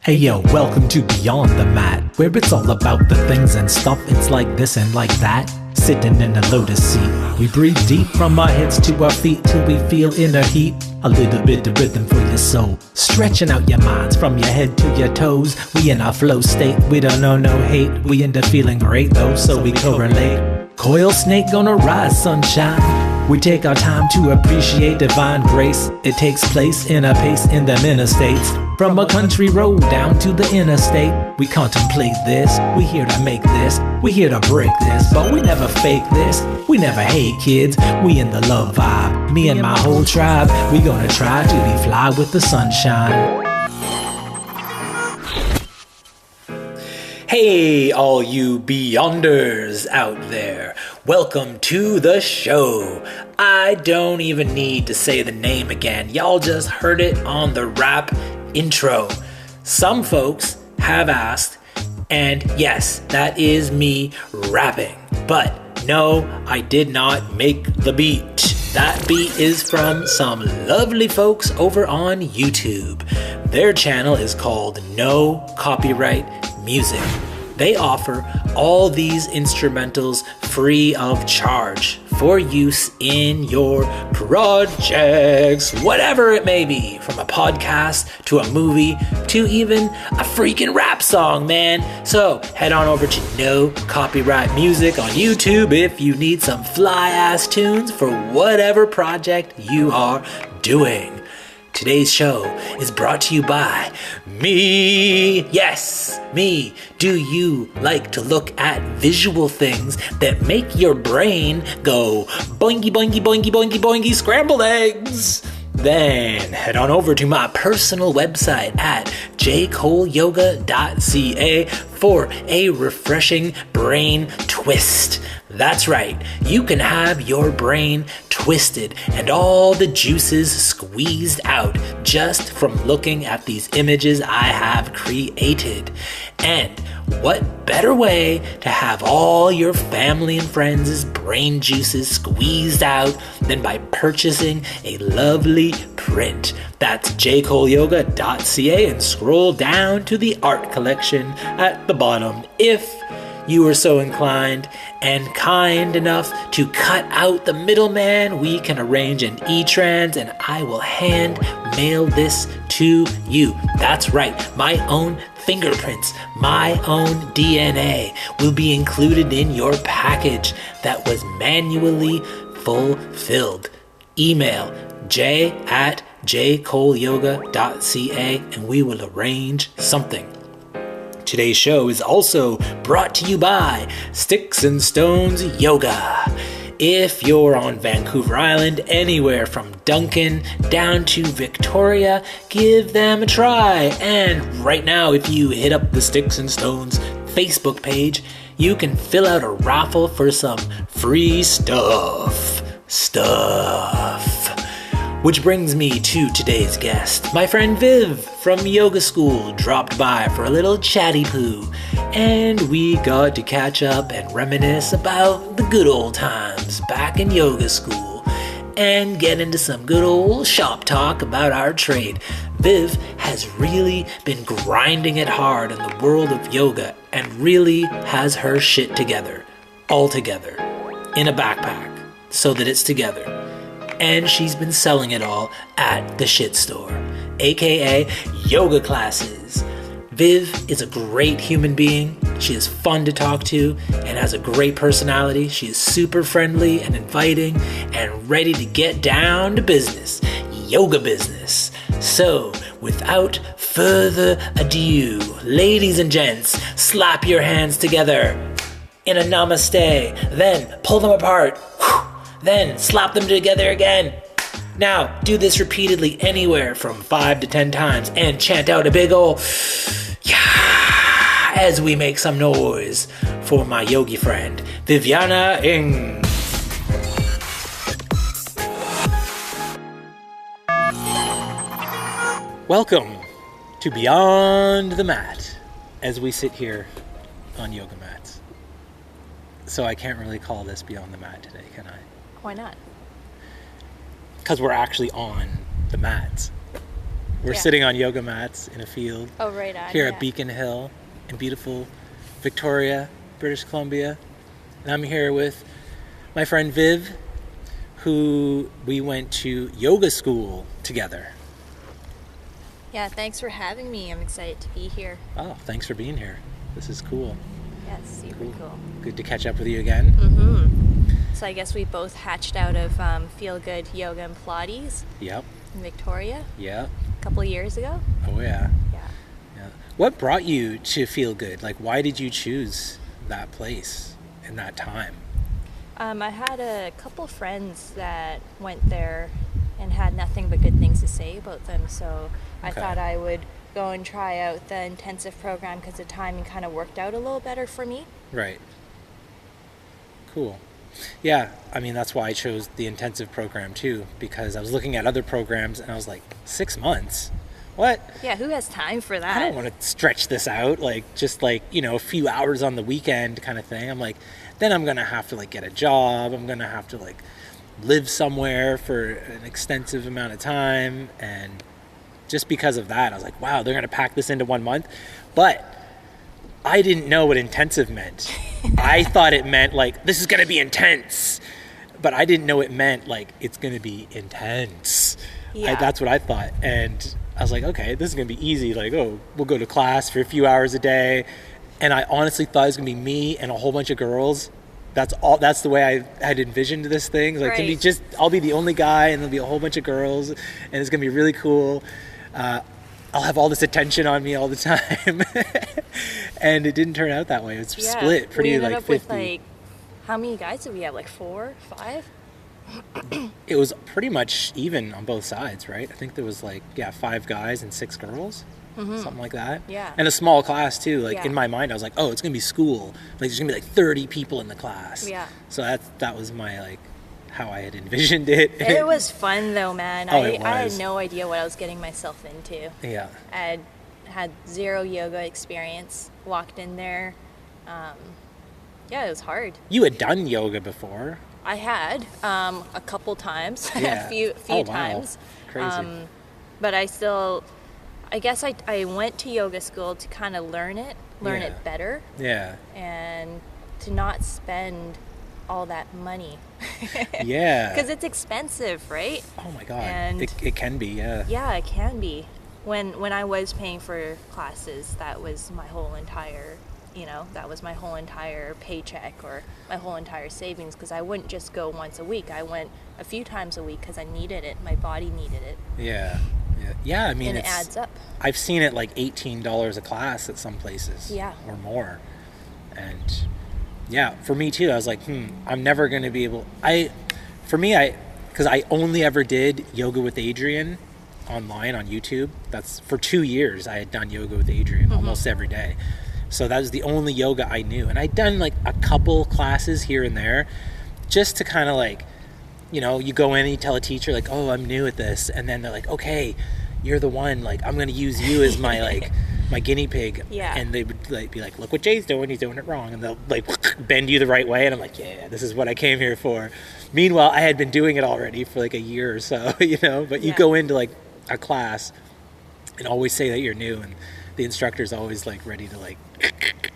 Hey yo, welcome to Beyond the Mat, where it's all about the things and stuff. It's like this and like that, sitting in a lotus seat. We breathe deep from our heads to our feet till we feel inner heat. A little bit of rhythm for your soul, stretching out your minds from your head to your toes. We in our flow state, we don't know no hate. We into feeling great though, so we correlate. Coil snake gonna rise, sunshine. We take our time to appreciate divine grace. It takes place in a pace in them inner states. From a country road down to the interstate, we contemplate this, we here to make this, we here to break this, but we never fake this, we never hate kids, we in the love vibe. Me and my whole tribe, we gonna try to be fly with the sunshine. Hey, all you Beyonders out there. Welcome to the show. I don't even need to say the name again. Y'all just heard it on the rap intro. Some folks have asked, and yes, that is me rapping. But no, I did not make the beat. That beat is from some lovely folks over on YouTube. Their channel is called No Copyright Music. They offer all these instrumentals free of charge for use in your projects, whatever it may be, from a podcast to a movie to even a freaking rap song, man. So head on over to No Copyright Music on YouTube if you need some fly-ass tunes for whatever project you are doing. Today's show is brought to you by me. Yes, me. Do you like to look at visual things that make your brain go boingy, boingy, boingy, boingy, boingy, scrambled eggs? Then head on over to my personal website at jcoleyoga.ca for a refreshing brain twist. That's right, you can have your brain twisted and all the juices squeezed out just from looking at these images I have created. And what better way to have all your family and friends' brain juices squeezed out than by purchasing a lovely print. That's jcoleyoga.ca and scroll down to the art collection at the bottom if you are so inclined and kind enough to cut out the middleman. We can arrange an e-trans and I will hand mail this to you. That's right, my own fingerprints, my own DNA will be included in your package that was manually fulfilled. Email j@jcoleyoga.ca and we will arrange something. Today's show is also brought to you by Sticks and Stones Yoga. If you're on Vancouver Island, anywhere from Duncan down to Victoria, give them a try. And right now, if you hit up the Sticks and Stones Facebook page, you can fill out a raffle for some free stuff. Which brings me to today's guest. My friend Viv from yoga school dropped by for a little chattypoo, and we got to catch up and reminisce about the good old times back in yoga school and get into some good old shop talk about our trade. Viv has really been grinding it hard in the world of yoga and really has her shit together, all together, in a backpack so that it's together. And she's been selling it all at the shit store, aka yoga classes. Viv is a great human being. She is fun to talk to and has a great personality. She is super friendly and inviting and ready to get down to business, yoga business. So, without further ado, ladies and gents, slap your hands together in a namaste, then pull them apart. Then slap them together again. Now, do this repeatedly anywhere from 5 to 10 times and chant out a big ol' yeah as we make some noise for my yogi friend, Viviana Ng. Welcome to Beyond the Mat as we sit here on yoga mats. So I can't really call this Beyond the Mat today, can I? Why not? Because we're actually on the mats. We're sitting on yoga mats in a field. Oh, right on. Here at Beacon Hill in beautiful Victoria, British Columbia. And I'm here with my friend Viv, who we went to yoga school together. Yeah, thanks for having me. I'm excited to be here. Oh, thanks for being here. This is cool. Yes, super cool. Good to catch up with you again. Mm-hmm. So I guess we both hatched out of Feel Good Yoga and Pilates. Yep. In Victoria. Yep. A couple of years ago. Oh, yeah. Yeah. What brought you to Feel Good? Like, why did you choose that place and that time? I had a couple friends that went there and had nothing but good things to say about them, so I thought I would go and try out the intensive program because the timing kind of worked out a little better for me. Right. Cool. Yeah, I mean, that's why I chose the intensive program too, because I was looking at other programs and I was like, 6 months? What? Yeah, who has time for that? I don't want to stretch this out, a few hours on the weekend kind of thing. I'm like, then I'm going to have to get a job. I'm going to have to live somewhere for an extensive amount of time. And just because of that, I was like, wow, they're going to pack this into 1 month. But I didn't know what intensive meant. I thought it meant this is going to be intense. But I didn't know it meant it's going to be intense. Yeah. That's what I thought. And I was like, okay, this is going to be easy. We'll go to class for a few hours a day. And I honestly thought it was going to be me and a whole bunch of girls. That's the way I had envisioned this thing. It's going to be I'll be the only guy and there'll be a whole bunch of girls. And it's going to be really cool. I'll have all this attention on me all the time. And it didn't turn out that way. It's split pretty we ended up 50. with how many guys did we have? 4, 5? It was pretty much even on both sides, right? I think there was 5 guys and 6 girls. Mm-hmm. Something like that. Yeah. And a small class too. In my mind I was like, oh, it's gonna be school. There's gonna be 30 people in the class. Yeah. So that was my how I had envisioned it. It was fun though, man. I had no idea what I was getting myself into. Yeah. I had 0 yoga experience. Walked in there. It was hard. You had done yoga before. I had a couple times, Yeah. a few times. Crazy. But I guess I went to yoga school to kind of learn it better. Yeah. And to not spend all that money. Yeah. Because it's expensive, right? Oh my God. And it can be, yeah. Yeah, it can be. When I was paying for classes, that was my whole entire paycheck or my whole entire savings, because I wouldn't just go once a week. I went a few times a week because I needed it. My body needed it. Yeah. Yeah, I mean, and it adds up. I've seen it $18 a class at some places. Yeah. Or more. And yeah, for me too, I was like, I'm never going to be able... Because I only ever did yoga with Adriene online on YouTube. That's for 2 years I had done yoga with Adriene almost every day. So that was the only yoga I knew. And I'd done a couple classes here and there just to kind of you go in and you tell a teacher oh, I'm new at this. And then they're like, okay, you're the one, I'm going to use you as my my guinea pig. Yeah. And they would be like, look what Jay's doing. He's doing it wrong. And they'll bend you the right way. And I'm like, yeah, this is what I came here for. Meanwhile, I had been doing it already for a year or so, but you go into a class and always say that you're new. And the instructor's always ready to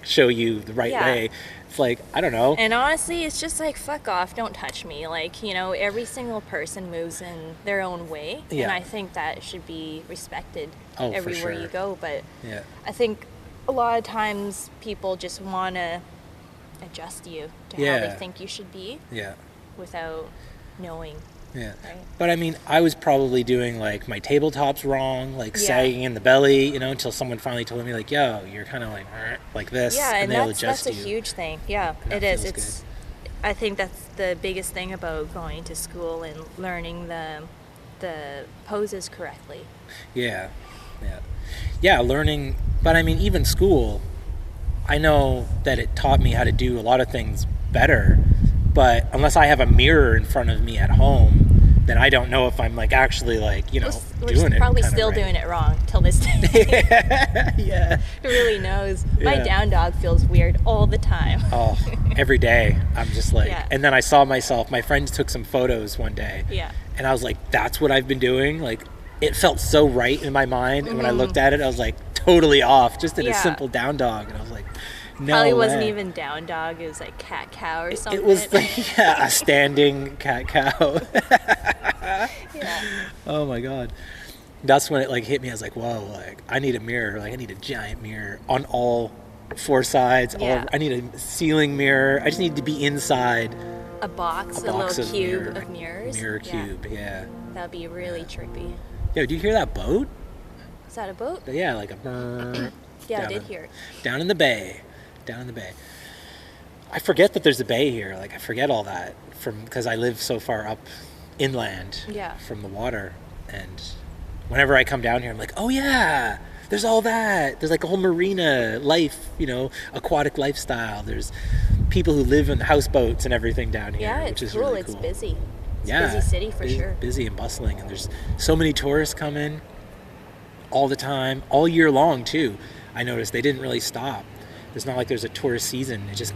show you the right way. It's I don't know. And honestly, it's just fuck off, don't touch me. Every single person moves in their own way. Yeah. And I think that should be respected everywhere you go. But yeah. I think a lot of times people just want to adjust you to how they think you should be. Yeah. Without knowing. Yeah. Right? But I mean, I was probably doing my tabletops wrong, sagging in the belly, until someone finally told me yo, you're kind of like this. Yeah, and they'll adjust that's a huge thing. Yeah, it is. It's good. I think that's the biggest thing about going to school and learning the poses correctly. Yeah. Yeah. Yeah, learning, but I mean, even school, I know that it taught me how to do a lot of things better, but unless I have a mirror in front of me at home, then I don't know if I'm actually doing it. Probably still doing it wrong till this day. Yeah. Who really knows? My down dog feels weird all the time. Oh, every day. I'm just and then I saw myself, my friends took some photos one day. Yeah. And I was like, that's what I've been doing it felt so right in my mind. And when I looked at it, I was like totally off, just in a simple down dog. And I was like, no Probably way. wasn't even down dog. It was like cat cow or something. It was like, a standing cat cow. Yeah. Oh my God. That's when it like hit me. I was like, whoa, like I need a mirror. Like I need a giant mirror on all 4 sides. Yeah. I need a ceiling mirror. I just need to be inside A box, a little cube of mirrors. Mirror cube, yeah. That'd be really trippy. Yo, do you hear that boat? Is that a boat? Yeah, like a brrr. Yeah, I did hear it. Down in the bay. I forget that there's a bay here. Like I forget all that because I live so far up inland from the water. And whenever I come down here, I'm like, oh yeah, there's all that. There's like a whole marina life, aquatic lifestyle. There's people who live in houseboats and everything down here. Yeah, which it's is cool. really It's cool. busy. It's a busy city for sure. Busy and bustling. And there's so many tourists come in all the time, all year long too. I noticed they didn't really stop. It's not like there's a tourist season. It just,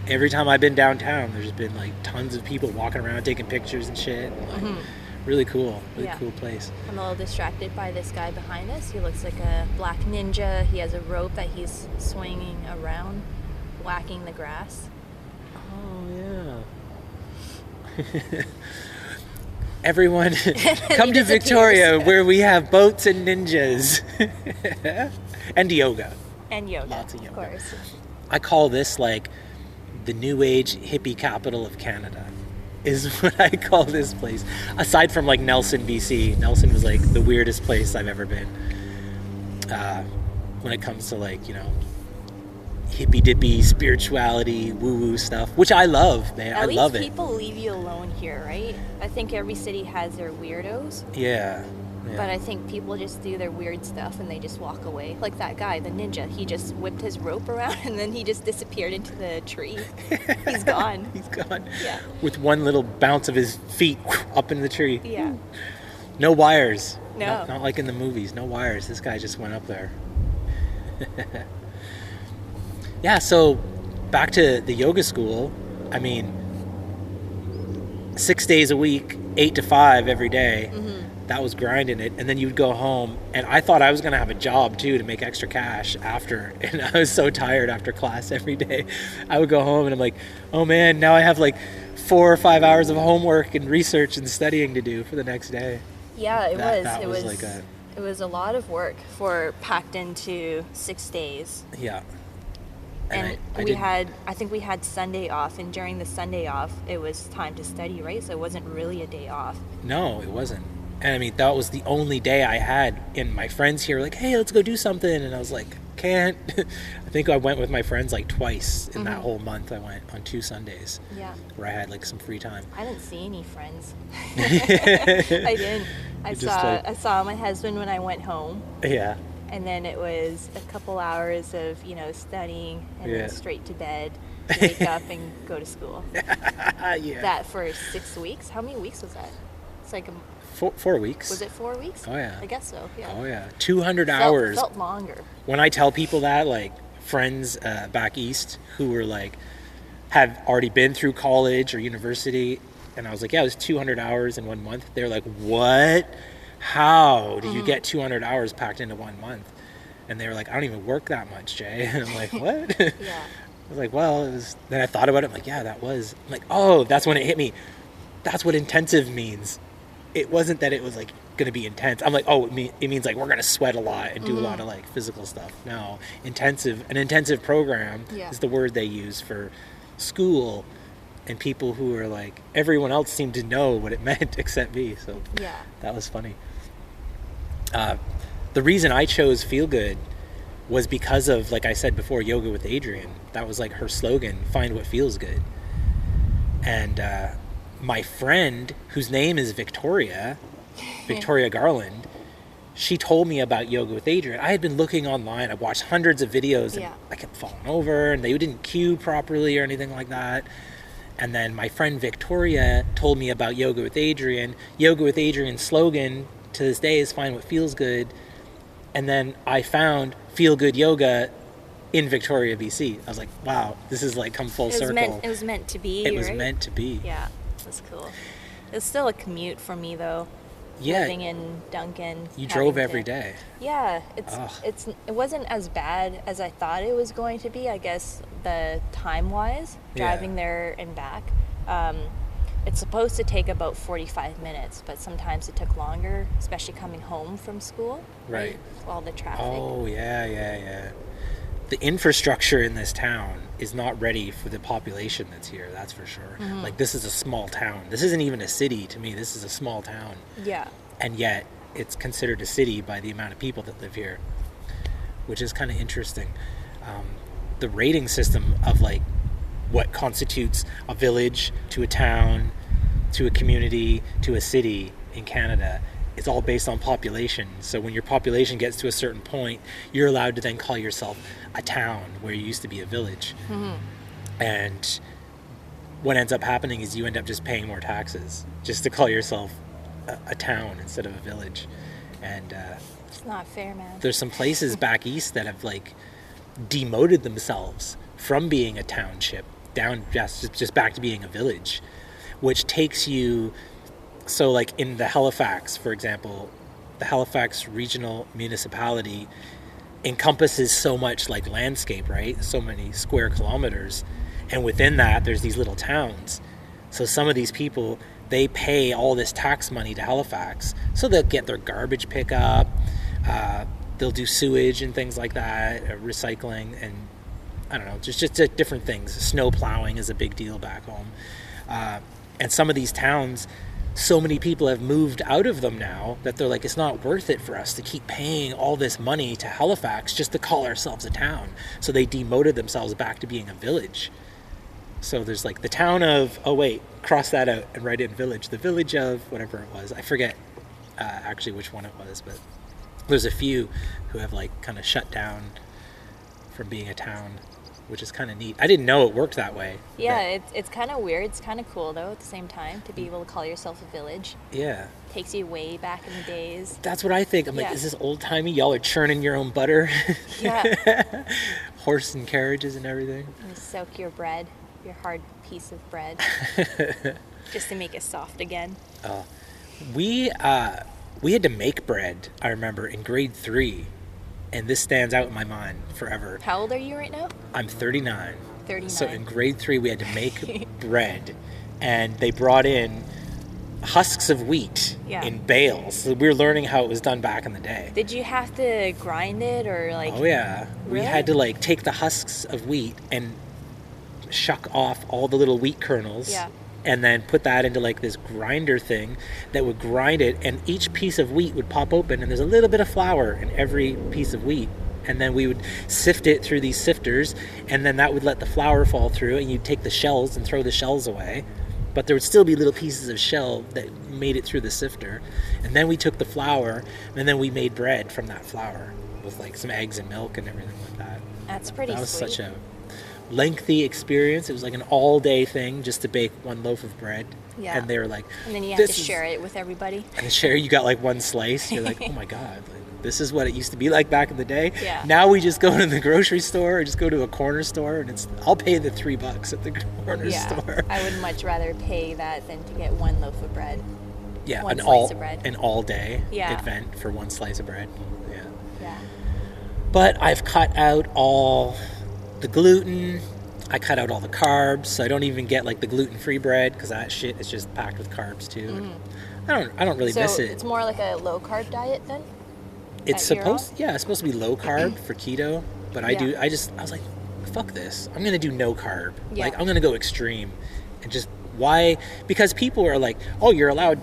every time I've been downtown, there's been like tons of people walking around taking pictures and shit. And, like, really cool. Really cool place. I'm a little distracted by this guy behind us. He looks like a black ninja. He has a rope that he's swinging around, whacking the grass. Oh, yeah. Everyone, come to Victoria where we have boats and ninjas. And yoga. And yoga, Lots of yoga. Of course. I call this like the new age hippie capital of Canada is what I call this place. Aside from like Nelson, BC. Nelson was like the weirdest place I've ever been. When it comes to like, hippy dippy spirituality, woo woo stuff, which I love, man. I love it. At least people leave you alone here, right? I think every city has their weirdos. Yeah. But I think people just do their weird stuff and they just walk away. Like that guy, the ninja, he just whipped his rope around and then he just disappeared into the tree. He's gone. He's gone. Yeah. With one little bounce of his feet up in the tree. Yeah. No wires. No. Not like in the movies. No wires. This guy just went up there. Yeah, so back to the yoga school. I mean, 6 days a week, 8 to 5 every day. That was grinding it. And then you'd go home, and I thought I was going to have a job too to make extra cash after. And I was so tired after class every day. I would go home and I'm like, oh man, now I have like 4 or 5 hours of homework and research and studying to do for the next day. Yeah, That it was a lot of work packed into 6 days. Yeah. And I think we had Sunday off, and during the Sunday off, it was time to study, right? So it wasn't really a day off. No, it wasn't. And I mean, that was the only day I had. And my friends here were like, hey, let's go do something. And I was like, can't. I think I went with my friends like twice in that whole month. I went on 2 Sundays. Yeah. Where I had like some free time. I didn't see any friends. I didn't. I saw my husband when I went home. Yeah. And then it was a couple hours of, studying and then straight to bed, wake up and go to school. Yeah. That for 6 weeks. How many weeks was that? It's like 4 weeks. Was it 4 weeks? Oh yeah. I guess so. Yeah. Oh yeah. 200 hours. Felt longer. When I tell people that, like friends back east who were like have already been through college or university, and I was like, yeah, it was 200 hours in 1 month. They're like, what? How did you get 200 hours packed into 1 month? And they were like, I don't even work that much, Jay. And I'm like, what? Yeah. I was like, well, it was. Then I thought about it. I'm like, yeah, that was. I'm like, oh, that's when it hit me. That's what intensive means. It wasn't that it was like going to be intense. I'm like, oh, it means like we're going to sweat a lot and do a lot of like physical stuff. No, an intensive program is the word they use for school, and people who are like, everyone else seemed to know what it meant except me. So that was funny. The reason I chose Feel Good was because of, like I said before, Yoga with Adriene. That was like her slogan, find what feels good. And my friend, whose name is Victoria Garland, she told me about Yoga with Adriene. I had been looking online. I watched hundreds of videos, and I kept falling over, and they didn't cue properly or anything like that. And then my friend Victoria told me about Yoga with Adriene. Yoga with Adriene's slogan to this day is find what feels good. And then I found Feel Good Yoga in Victoria, BC. I was like, wow, this is like come full circle. It was meant to be. It was meant to be. Yeah, that's cool. It's still a commute for me though. living in Duncan. You drove every day. Yeah, it wasn't as bad as I thought it was going to be, I guess, the time-wise, driving there and back. It's supposed to take about 45 minutes, but sometimes it took longer, especially coming home from school. Right. All the traffic. Oh, yeah. The infrastructure in this town is not ready for the population that's here, that's for sure. Mm-hmm. Like, this is a small town. This isn't even a city to me. This is a small town. Yeah. And yet, it's considered a city by the amount of people that live here, which is kind of interesting. The rating system of, like, what constitutes a village to a town to a community to a city in Canada, it's all based on population. So when your population gets to a certain point, you're allowed to then call yourself a town where you used to be a village. Mm-hmm. And what ends up happening is you end up just paying more taxes just to call yourself a town instead of a village. And it's not fair, man. There's some places back east that have, like, demoted themselves from being a township down just back to being a village, which takes you, so like in the Halifax, for example, the Halifax Regional Municipality encompasses so much, like, landscape, right? So many square kilometers, and within that there's these little towns. So some of these people, they pay all this tax money to Halifax, so they'll get their garbage pickup, they'll do sewage and things like that, recycling, and I don't know, just different things. Snow plowing is a big deal back home. And some of these towns, so many people have moved out of them now that they're like, it's not worth it for us to keep paying all this money to Halifax just to call ourselves a town. So they demoted themselves back to being a village. So there's like the town of, cross that out and write in village. The village of whatever it was. I forget actually which one it was, but there's a few who have, like, kind of shut down from being a town, which is kind of neat. I didn't know it worked that way. Yeah, it's kind of weird. It's kind of cool, though, at the same time, to be able to call yourself a village. Yeah. Takes you way back in the days. That's what I think. I'm like, is this old-timey? Y'all are churning your own butter? Yeah. Horse and carriages and everything. And soak your bread, your hard piece of bread, just to make it soft again. We had to make bread, I remember, in grade 3. And this stands out in my mind forever. How old are you right now? I'm 39. 39. So in grade 3, we had to make bread. And they brought in husks of wheat in bales. So we were learning how it was done back in the day. Did you have to grind it or, like... Oh, yeah. Really? We had to, like, take the husks of wheat and shuck off all the little wheat kernels. Yeah. And then put that into, like, this grinder thing that would grind it, and each piece of wheat would pop open, and there's a little bit of flour in every piece of wheat. And then we would sift it through these sifters, and then that would let the flour fall through, and you'd take the shells and throw the shells away. But there would still be little pieces of shell that made it through the sifter. And then we took the flour, and then we made bread from that flour with, like, some eggs and milk and everything like that. That's pretty sweet. That was such a lengthy experience. It was like an all-day thing just to bake one loaf of bread. Yeah. And they were like, and then you have to share it with everybody. And share, you got like one slice. You're like, oh my God, like, this is what it used to be like back in the day. Yeah. Now we just go to the grocery store or just go to a corner store, and I'll pay the $3 at the corner store. I would much rather pay that than to get one loaf of bread. Yeah, one slice of bread. An all-day event for one slice of bread. Yeah. Yeah. But I've cut out all the gluten. I cut out all the carbs, so I don't even get, like, the gluten-free bread, because that shit is just packed with carbs too. Mm. I don't really miss it. So it's more like a low-carb diet then? It's supposed to be low carb for keto, but I was like, fuck this. I'm gonna do no carb. Yeah. Like, I'm gonna go extreme, and just why? Because people are like, oh, you're allowed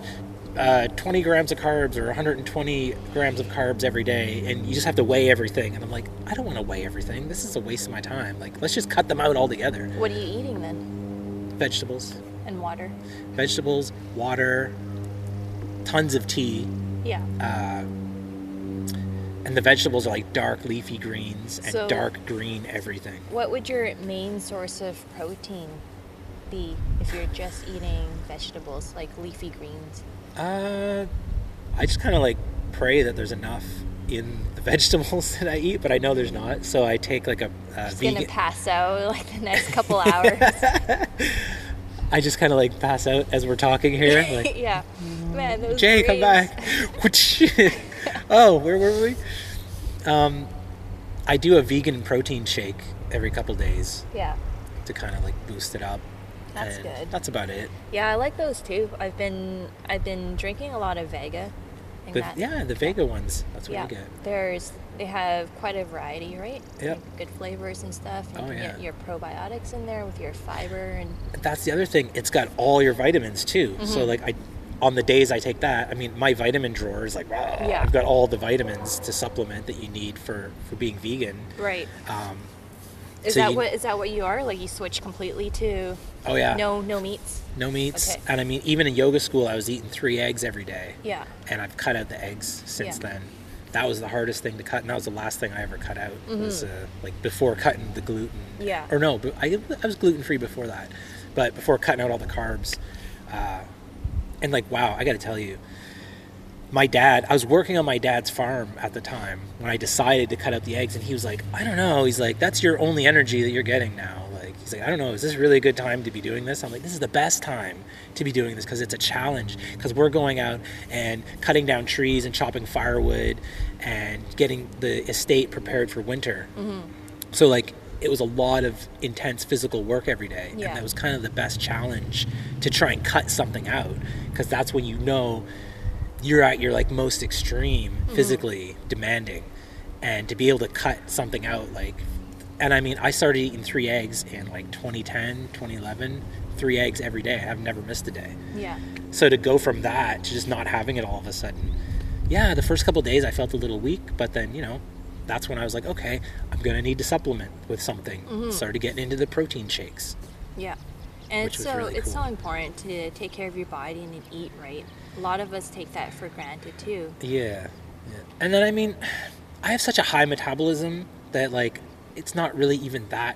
20 grams of carbs or 120 grams of carbs every day, and you just have to weigh everything. And I'm like, I don't want to weigh everything. This is a waste of my time. Like, let's just cut them out altogether. What are you eating then? Vegetables. And water. Vegetables, water, tons of tea. Yeah. And the vegetables are like dark leafy greens and dark green everything. What would your main source of protein be if you're just eating vegetables, like leafy greens? I just kind of like pray that there's enough in the vegetables that I eat, but I know there's not. So I take like a just vegan. Gonna pass out like the next couple hours. I just kind of like pass out as we're talking here. Like, yeah. Man, those Jay, come dreams. back. Oh, where were we? I do a vegan protein shake every couple days Yeah. to kind of like boost it up. That's And good. That's about it. Yeah, I like those too. I've been drinking a lot of Vega. The Vega ones. That's what yeah, you get. they have quite a variety, right? Yep. Like good flavors and stuff. And Oh, you can yeah. get your probiotics in there with your fiber and That's the other thing. It's got all your vitamins too. Mm-hmm. So like on the days I take that, I mean, my vitamin drawer is like, Yeah. I've got all the vitamins to supplement that you need for being vegan. right. Is that what you are? Like you switch completely to Oh yeah. no meats? No meats. Okay. And I mean, even in yoga school, I was eating 3 eggs every day. Yeah. And I've cut out the eggs since Yeah. then. That was the hardest thing to cut, and that was the last thing I ever cut out. Was like before cutting the gluten. Yeah. Or no, but I was gluten free before that, but before cutting out all the carbs, and like wow, I got to tell you, I was working on my dad's farm at the time when I decided to cut out the eggs, and he was like, I don't know. He's like, that's your only energy that you're getting now. Like, he's like, I don't know, is this really a good time to be doing this? I'm like, this is the best time to be doing this because it's a challenge. Because we're going out and cutting down trees and chopping firewood and getting the estate prepared for winter. Mm-hmm. So like, it was a lot of intense physical work every day. Yeah. And that was kind of the best challenge to try and cut something out, because that's when you know you're at your like most extreme physically demanding, and to be able to cut something out like, and I mean, I started eating 3 eggs in like 2010, 2011, 3 eggs every day. I've never missed a day. Yeah. So to go from that to just not having it all of a sudden, yeah, the first couple of days I felt a little weak, but then, you know, that's when I was like, okay, I'm going to need to supplement with something. Started getting into the protein shakes. Yeah. And Which was really it's cool. so important to take care of your body and eat right. A lot of us take that for granted too. Yeah. And then, I mean, I have such a high metabolism that, like, it's not really even that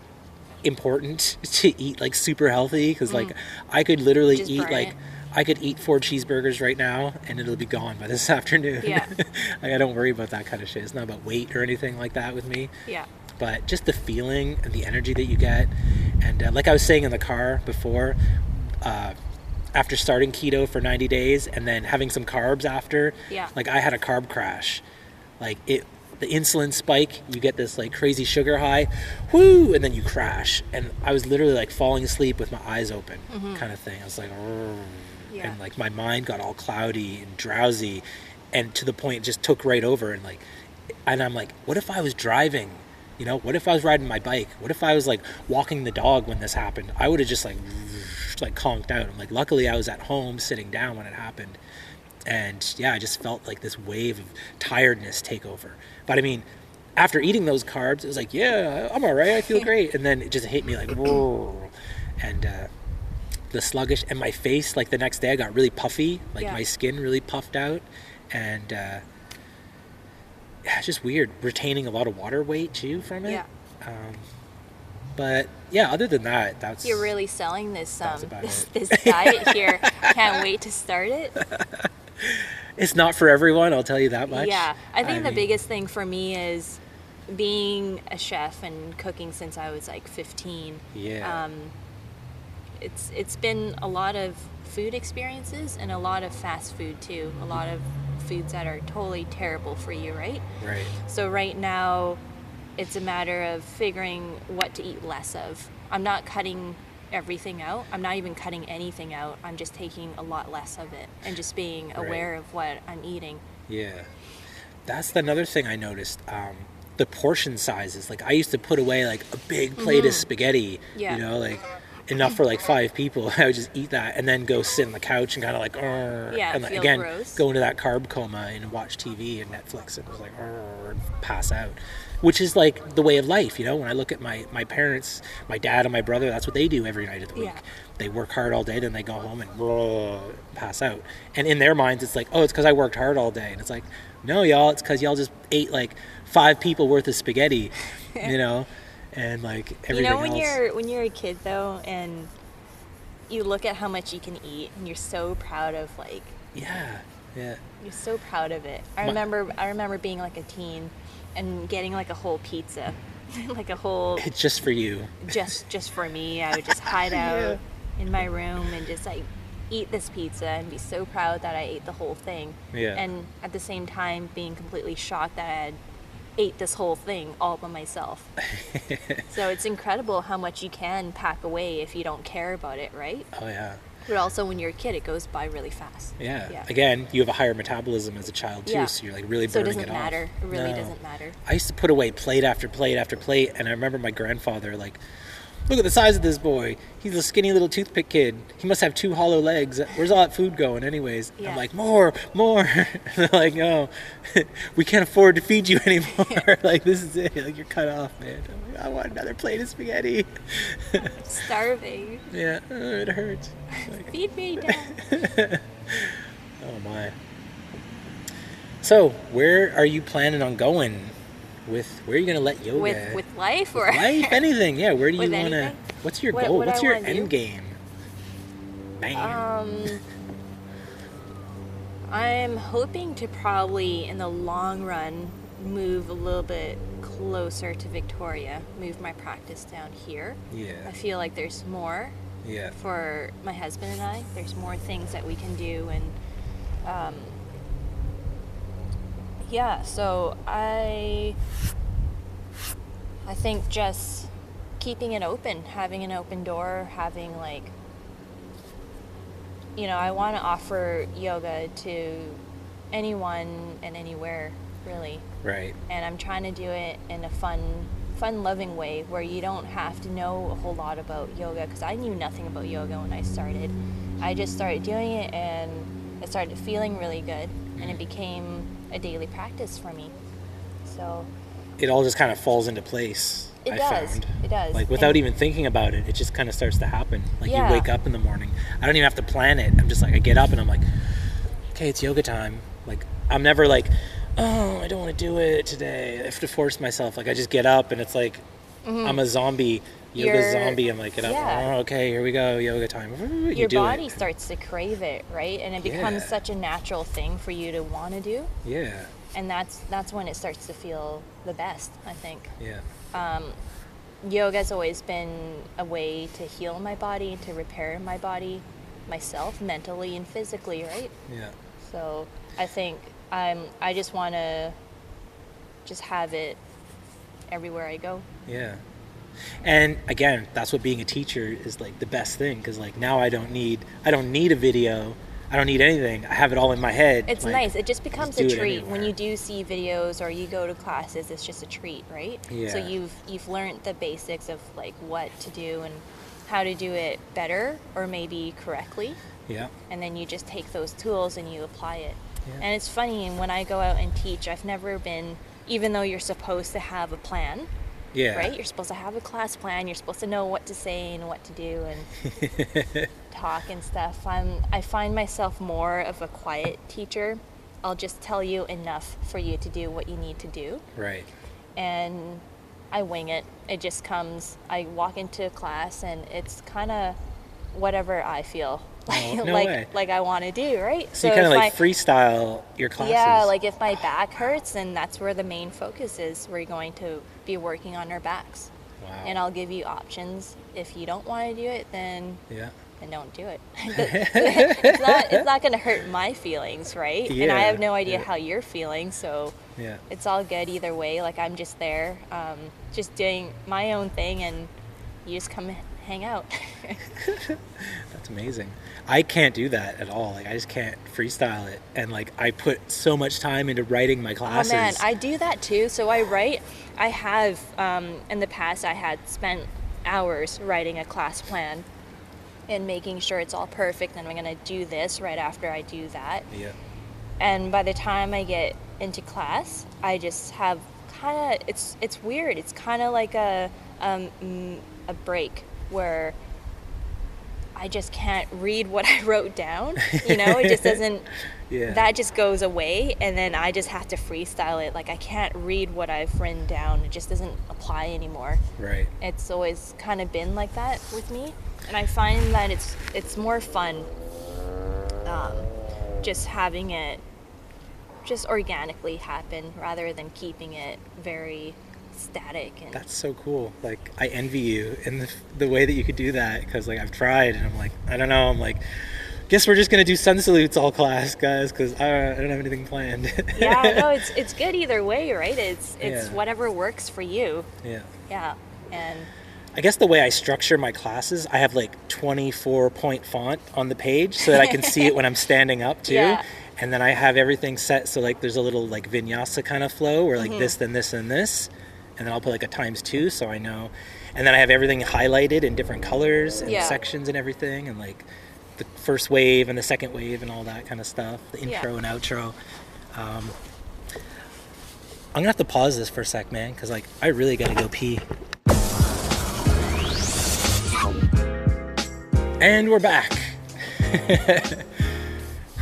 important to eat, like, super healthy. Because, like, I could literally Just eat, burn like, it. I could eat 4 cheeseburgers right now, and it'll be gone by this afternoon. Yeah. Like, I don't worry about that kind of shit. It's not about weight or anything like that with me. Yeah. But just the feeling and the energy that you get. And like I was saying in the car before, after starting keto for 90 days and then having some carbs after, Yeah. like I had a carb crash. Like the insulin spike, you get this like crazy sugar high, whoo, and then you crash. And I was literally like falling asleep with my eyes open kind of thing. I was like, Yeah. and like my mind got all cloudy and drowsy, and to the point it just took right over. And I'm like, what if I was driving? You know, what if I was riding my bike? What if I was like walking the dog when this happened? I would have just like conked out. I'm like, luckily I was at home sitting down when it happened. And yeah, I just felt like this wave of tiredness take over. But I mean, after eating those carbs, it was like, yeah, I'm all right. I feel great. And then it just hit me like, whoa. And the sluggish, and my face, like the next day I got really puffy. Like Yeah. my skin really puffed out. And yeah, it's just weird, retaining a lot of water weight too from it. Yeah. But yeah, other than that, that's You're really selling this That's about this diet here. Can't wait to start it. it's not for everyone, I'll tell you that much. Yeah. I think the mean, biggest thing for me is being a chef and cooking since I was like 15. Yeah. It's been a lot of food experiences and a lot of fast food too. A lot of foods that are totally terrible for you, right? Right. So right now, it's a matter of figuring what to eat less of. I'm not cutting everything out. I'm not even cutting anything out. I'm just taking a lot less of it and just being aware of what I'm eating. Yeah. That's another thing I noticed. The portion sizes. Like I used to put away like a big plate of spaghetti, Yeah. you know, like enough for like 5 people. I would just eat that and then go sit on the couch and kind of like, and feel again, gross. go into that carb coma and watch TV and Netflix and was like, and pass out. Which is like the way of life, you know. When I look at my parents, my dad and my brother, that's what they do every night of the week. Yeah. They work hard all day, then they go home and pass out. And in their minds, it's like, oh, it's because I worked hard all day. And it's like, no, y'all, it's because y'all just ate like 5 people worth of spaghetti, you know, and like everything You know, when else. when you're a kid though, and you look at how much you can eat, and you're so proud of like. Yeah. You're so proud of it. I remember being like a teen and getting like a whole pizza, like a whole It's just for you. just for me. I would just hide out in my room and just like eat this pizza and be so proud that I ate the whole thing. Yeah. And at the same time being completely shocked that I had ate this whole thing all by myself. So it's incredible how much you can pack away if you don't care about it, right? Oh, yeah. But also when you're a kid, it goes by really fast. Yeah. Again, you have a higher metabolism as a child too, so you're like really burning it off. So it doesn't matter. It really doesn't matter. I used to put away plate after plate after plate, and I remember my grandfather like, look at the size of this boy. He's a skinny little toothpick kid. He must have 2 hollow legs. Where's all that food going anyways? Yeah. I'm like, more. And they're like, no, we can't afford to feed you anymore. Like, this is it. Like, you're cut off, man. I'm like, I want another plate of spaghetti. I'm starving. Yeah, it hurts. Like, feed me, Dad. Oh, my. So, where are you planning on going? Where are you going to let yoga? With life or? With life, anything. Yeah, where do you want to? What's your goal? What's your end game? Bam. I'm hoping to probably, in the long run, move a little bit closer to Victoria, move my practice down here. Yeah. I feel like there's more for my husband and I. There's more things that we can do, and so I think just keeping it open, having an open door, having like, I want to offer yoga to anyone and anywhere, really. Right. And I'm trying to do it in a fun, loving way where you don't have to know a whole lot about yoga, because I knew nothing about yoga when I started. I just started doing it and I started feeling really good, and it became a daily practice for me. So it all just kind of falls into place. It does. Like without even thinking about it, it just kind of starts to happen. Like you wake up in the morning. I don't even have to plan it. I'm just like, I get up and I'm like, okay, it's yoga time. Like I'm never like, oh, I don't want to do it today. I have to force myself. Like I just get up and it's like, I'm a zombie. Yoga zombie. I'm like, get up. Oh, okay, here we go. Yoga time. Your body starts to crave it, right? And it becomes such a natural thing for you to want to do. Yeah. And that's when it starts to feel the best, I think. Yeah. Yoga's always been a way to heal my body, to repair my body, myself, mentally and physically, right? Yeah. So I think I just want to just have it everywhere I go. Yeah. And again, that's what being a teacher is like the best thing, because like now I don't need a video. I don't need anything. I have it all in my head. It's like, nice. It just becomes a treat. When you do see videos or you go to classes, it's just a treat, right? Yeah. So you've learned the basics of like what to do and how to do it better or maybe correctly. Yeah. And then you just take those tools and you apply it. Yeah. And it's funny, when I go out and teach, I've never been, even though you're supposed to have a plan, right? You're supposed to have a class plan. You're supposed to know what to say and what to do and talk and stuff. I find myself more of a quiet teacher. I'll just tell you enough for you to do what you need to do. Right. And I wing it. It just comes. I walk into class and it's kind of whatever I feel like I want to do, right? So you kind of like freestyle your classes. Yeah, like if my back hurts, then that's where the main focus is. We're going to be working on our backs. Wow. And I'll give you options. If you don't want to do it, then don't do it. It's not going to hurt my feelings, right? Yeah. And I have no idea how you're feeling, so yeah, it's all good either way. Like I'm just there, just doing my own thing, and you just come hang out. That's amazing. I can't do that at all. Like I just can't freestyle it, and like I put so much time into writing my classes. Oh man, I do that too. So I write. I have in the past I had spent hours writing a class plan and making sure it's all perfect, and I'm going to do this right after I do that. Yeah. And by the time I get into class, I just have kind of it's weird. It's kind of like a break where I just can't read what I wrote down. It just doesn't. Yeah. That just goes away, and then I just have to freestyle it. Like I can't read what I've written down. It just doesn't apply anymore. Right. It's always kind of been like that with me, and I find that it's more fun just having it just organically happen rather than keeping it very static. And That's so cool. Like, I envy you in the way that you could do that, because like I've tried and I'm like, I don't know. I'm like, guess we're just gonna do sun salutes all class, guys, because I don't have anything planned. Yeah, no, it's good either way, right? It's Yeah. whatever works for you. Yeah. Yeah, and I guess the way I structure my classes, I have like 24-point font on the page so that I can see it when I'm standing up too. Yeah. And then I have everything set so like there's a little like vinyasa kind of flow where like this, then this, and this. And then I'll put like a ×2 so I know. And then I have everything highlighted in different colors and sections and everything, and like the first wave and the second wave and all that kind of stuff, the intro and outro. I'm gonna have to pause this for a sec, man, because like I really gotta go pee. And we're back.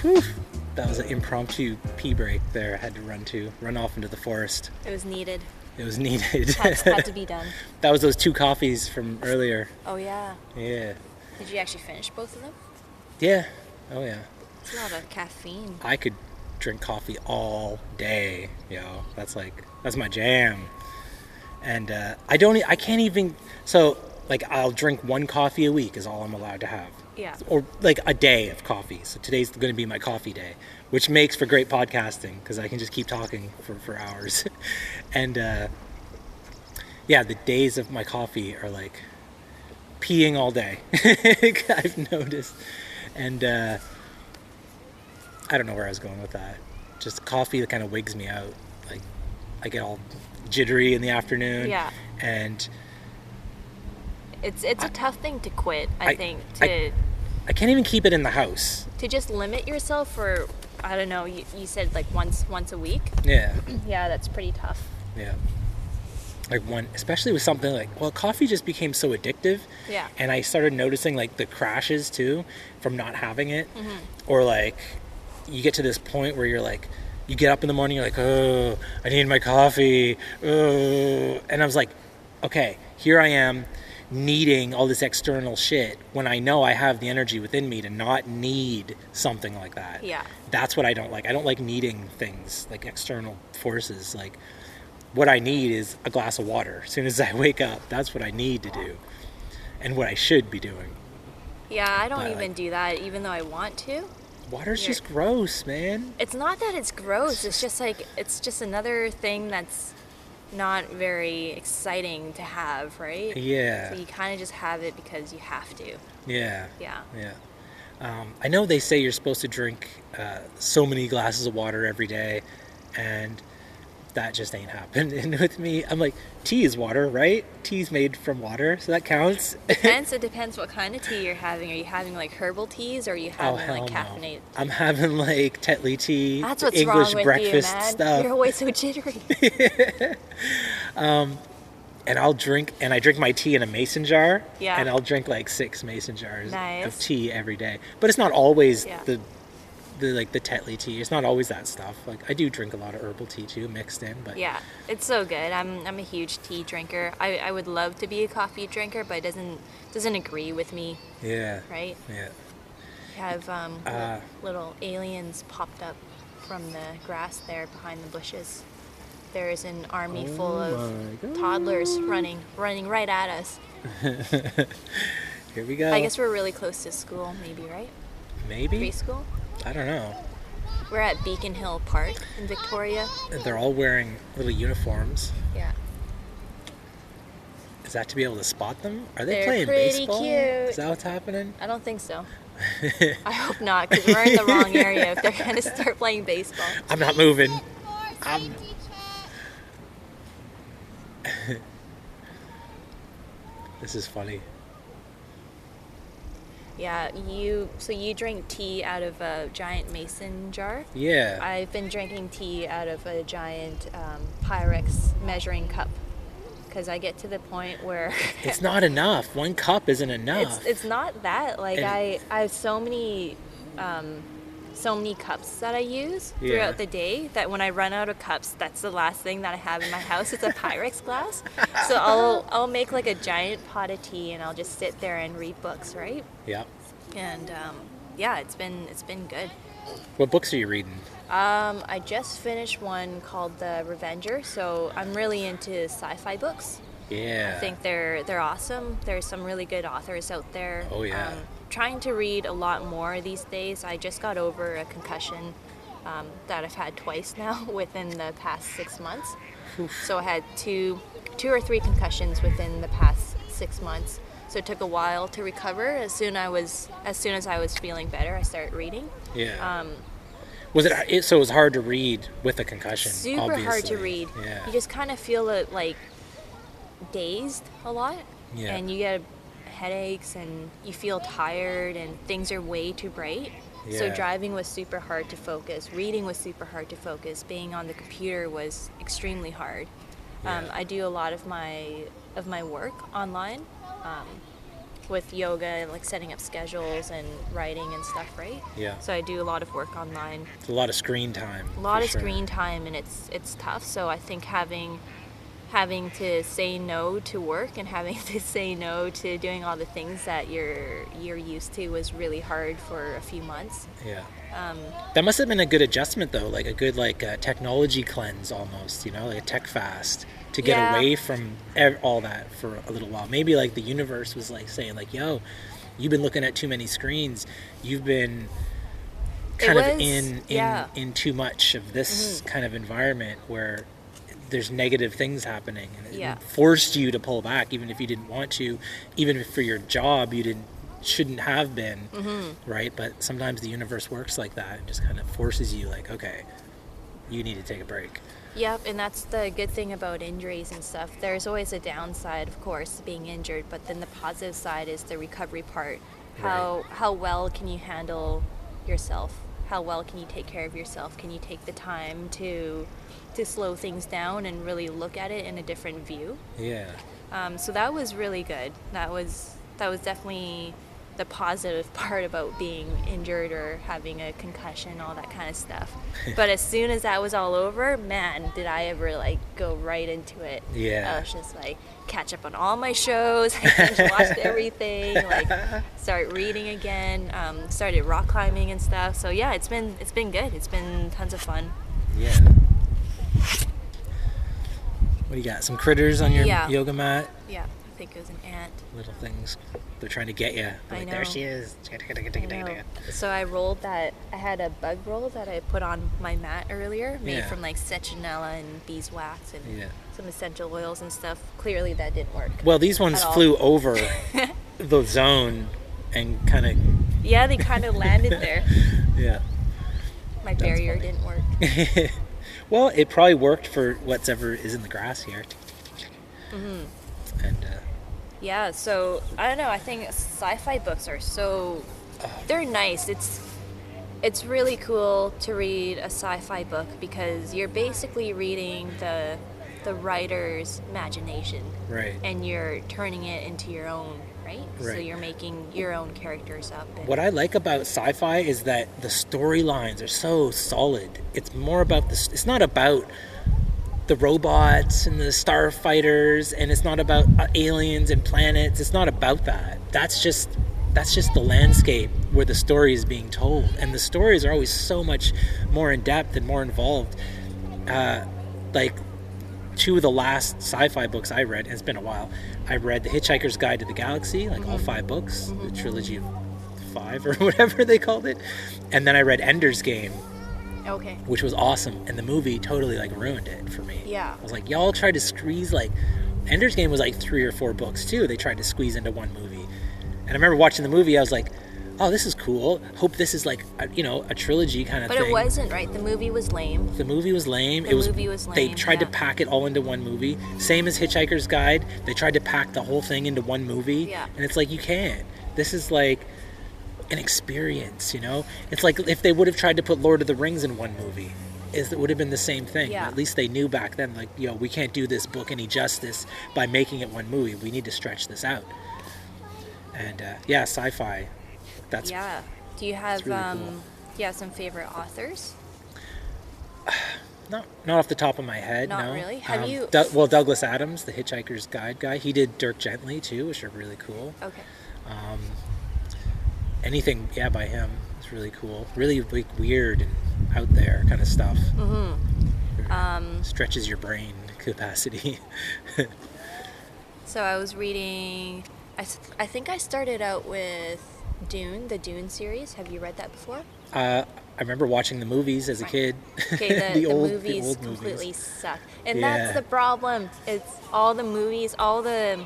Whew. That was an impromptu pee break there. I had to run off into the forest. it was needed. It was needed. Had to be done. That was those 2 coffees from earlier. Oh yeah. Yeah. Did you actually finish both of them? Yeah. Oh yeah. It's a lot of caffeine. I could drink coffee all day, That's my jam. And I can't even, so like I'll drink 1 coffee a week is all I'm allowed to have. Yeah. Or like a day of coffee. So today's going to be my coffee day, which makes for great podcasting because I can just keep talking for hours. And yeah, the days of my coffee are like peeing all day. I've noticed. And I don't know where I was going with that. Just coffee that kind of wigs me out. Like I get all jittery in the afternoon. Yeah. And it's a tough thing to quit, I think. I can't even keep it in the house. To just limit yourself for, I don't know, you said like once a week? Yeah. Yeah, that's pretty tough. Yeah. Like especially with something like, well, coffee just became so addictive. Yeah. And I started noticing like the crashes too from not having it. Or like you get to this point where you're like, you get up in the morning, you're like, oh, I need my coffee. Oh. And I was like, okay, here I am needing all this external shit when I know I have the energy within me to not need something like that. Yeah. That's what I don't like. I don't like needing things like external forces. Like what I need is a glass of water. As soon as I wake up, that's what I need to do and what I should be doing. Yeah, I don't even do that even though I want to. Water's just gross, man. It's not that it's gross. It's just like, it's just another thing that's not very exciting to have, right? Yeah. So you kind of just have it because you have to. Yeah. Yeah. Yeah. I know they say you're supposed to drink so many glasses of water every day, and that just ain't happening with me. I'm like, tea is water, right? Tea's made from water, so that counts. It depends what kind of tea you're having. Are you having like herbal teas, or are you having like caffeinated tea? I'm having like Tetley tea. That's what's English wrong with breakfast you, man. stuff. You're always so jittery. And I drink my tea in a mason jar. Yeah. And I'll drink like 6 mason jars Nice. of tea every day. But it's not always the Tetley tea. It's not always that stuff. Like I do drink a lot of herbal tea too, mixed in. But Yeah, it's so good. I'm a huge tea drinker. I would love to be a coffee drinker, but it doesn't agree with me. Yeah. Right? Yeah. You have little aliens popped up from the grass there behind the bushes. There is an army full of toddlers running right at us. Here we go. I guess we're really close to school, maybe, right? Maybe? Preschool? I don't know. We're at Beacon Hill Park in Victoria. They're all wearing little uniforms. Yeah. Is that to be able to spot them? Are they They're playing pretty baseball? cute. Is that what's happening? I don't think so. I hope not, because we're in the wrong area if they're going to start playing baseball. I'm not moving. This is funny. Yeah, you drink tea out of a giant mason jar? Yeah. I've been drinking tea out of a giant Pyrex measuring cup, because I get to the point where It's not enough. 1 cup isn't enough. it's not that. Like I have so many cups that I use throughout the day that when I run out of cups, that's the last thing that I have in my house. It's a Pyrex glass. So I'll make like a giant pot of tea and I'll just sit there and read books, right? Yeah. And yeah, it's been good. What books are you reading? I just finished one called The Revenger, so I'm really into sci-fi books. Yeah. I think they're awesome. There's some really good authors out there. Oh, yeah. Trying to read a lot more these days. I just got over a concussion that I've had twice now within the past 6 months. Oof. So I had two or three concussions within the past 6 months. So it took a while to recover. As soon as I was feeling better, I started reading. Yeah. So it was hard to read with a concussion? Super obviously. hard to read. Yeah. You just kind of feel it like dazed a lot. Yeah. And you get headaches and you feel tired and things are way too bright. Yeah. So driving was super hard to focus. Reading was super hard to focus. Being on the computer was extremely hard. Yeah. I do a lot of my work online with yoga and like setting up schedules and writing and stuff, right? Yeah. So I do a lot of work online. It's a lot of screen time. A lot of screen time, and it's tough. So I think having to say no to work and having to say no to doing all the things that you're used to was really hard for a few months. Yeah. That must have been a good adjustment though, like a good technology cleanse almost, like a tech fast to get away from all that for a little while. Maybe like the universe was like saying like, yo, you've been looking at too many screens. You've been in too much of this kind of environment where there's negative things happening, and it forced you to pull back even if you didn't want to, even if for your job you shouldn't have been, right? But sometimes the universe works like that and just kind of forces you like, okay, you need to take a break. Yep, and that's the good thing about injuries and stuff. There's always a downside, of course, being injured, but then the positive side is the recovery part. How well can you handle yourself? How well can you take care of yourself? Can you take the time to slow things down and really look at it in a different view? Yeah. So that was really good. That was definitely the positive part about being injured or having a concussion, all that kind of stuff. But as soon as that was all over, man, did I ever go right into it. Yeah. I was just catch up on all my shows, watched everything, start reading again, started rock climbing and stuff. So yeah, it's been good. It's been tons of fun. Yeah. What do you got? Some critters on your yoga mat? Yeah, I think it was an ant. Little things. They're trying to get you. I know. There she is. So I rolled that. I had a bug roll that I put on my mat earlier, made from citronella and beeswax and some essential oils and stuff. Clearly that didn't work. Well, these ones flew over the zone and kind of... Yeah, they kind of landed there. Yeah. My barrier didn't work. Well, it probably worked for whatever is in the grass here. Mm-hmm. And yeah, so I don't know. I think sci-fi books are they're nice. It's really cool to read a sci-fi book because you're basically reading the writer's imagination, right? And you're turning it into your own, right? So you're making your own characters up. What I like about sci-fi is that the storylines are so solid. It's more about it's not about the robots and the starfighters, and it's not about aliens and planets. It's not about that. That's just the landscape where the story is being told, and the stories are always so much more in depth and more involved. Two of the last sci-fi books I read, and it's been a while, I read The Hitchhiker's Guide to the Galaxy, all 5 books, the trilogy of 5 or whatever they called it, and then I read Ender's Game. Okay. Which was awesome, and the movie totally ruined it for me. Yeah. I was like, y'all tried to squeeze Ender's Game was 3 or 4 books too. They tried to squeeze into one movie, and I remember watching the movie. I was like, oh, this is cool. Hope this is a trilogy kind of thing. But it wasn't, right? The movie was lame. The movie was lame. They tried to pack it all into one movie. Same as Hitchhiker's Guide. They tried to pack the whole thing into one movie. Yeah. And it's you can't. This is an experience, It's if they would have tried to put Lord of the Rings in one movie, it would have been the same thing. Yeah. At least they knew back then, we can't do this book any justice by making it one movie. We need to stretch this out. And sci-fi. That's Do you have really cool. Do you have some favorite authors? Not off the top of my head. Not no. really. Have you? Douglas Adams, the Hitchhiker's Guide guy. He did Dirk Gently too, which are really cool. Okay. Anything, by him. It's really cool. Really like weird and out there kind of stuff. Stretches your brain capacity. So I was reading, I think I started out with Dune, the Dune series. Have you read that before? I remember watching the movies as a kid. Okay, the old movies movies completely suck. And that's the problem. It's all the movies, all the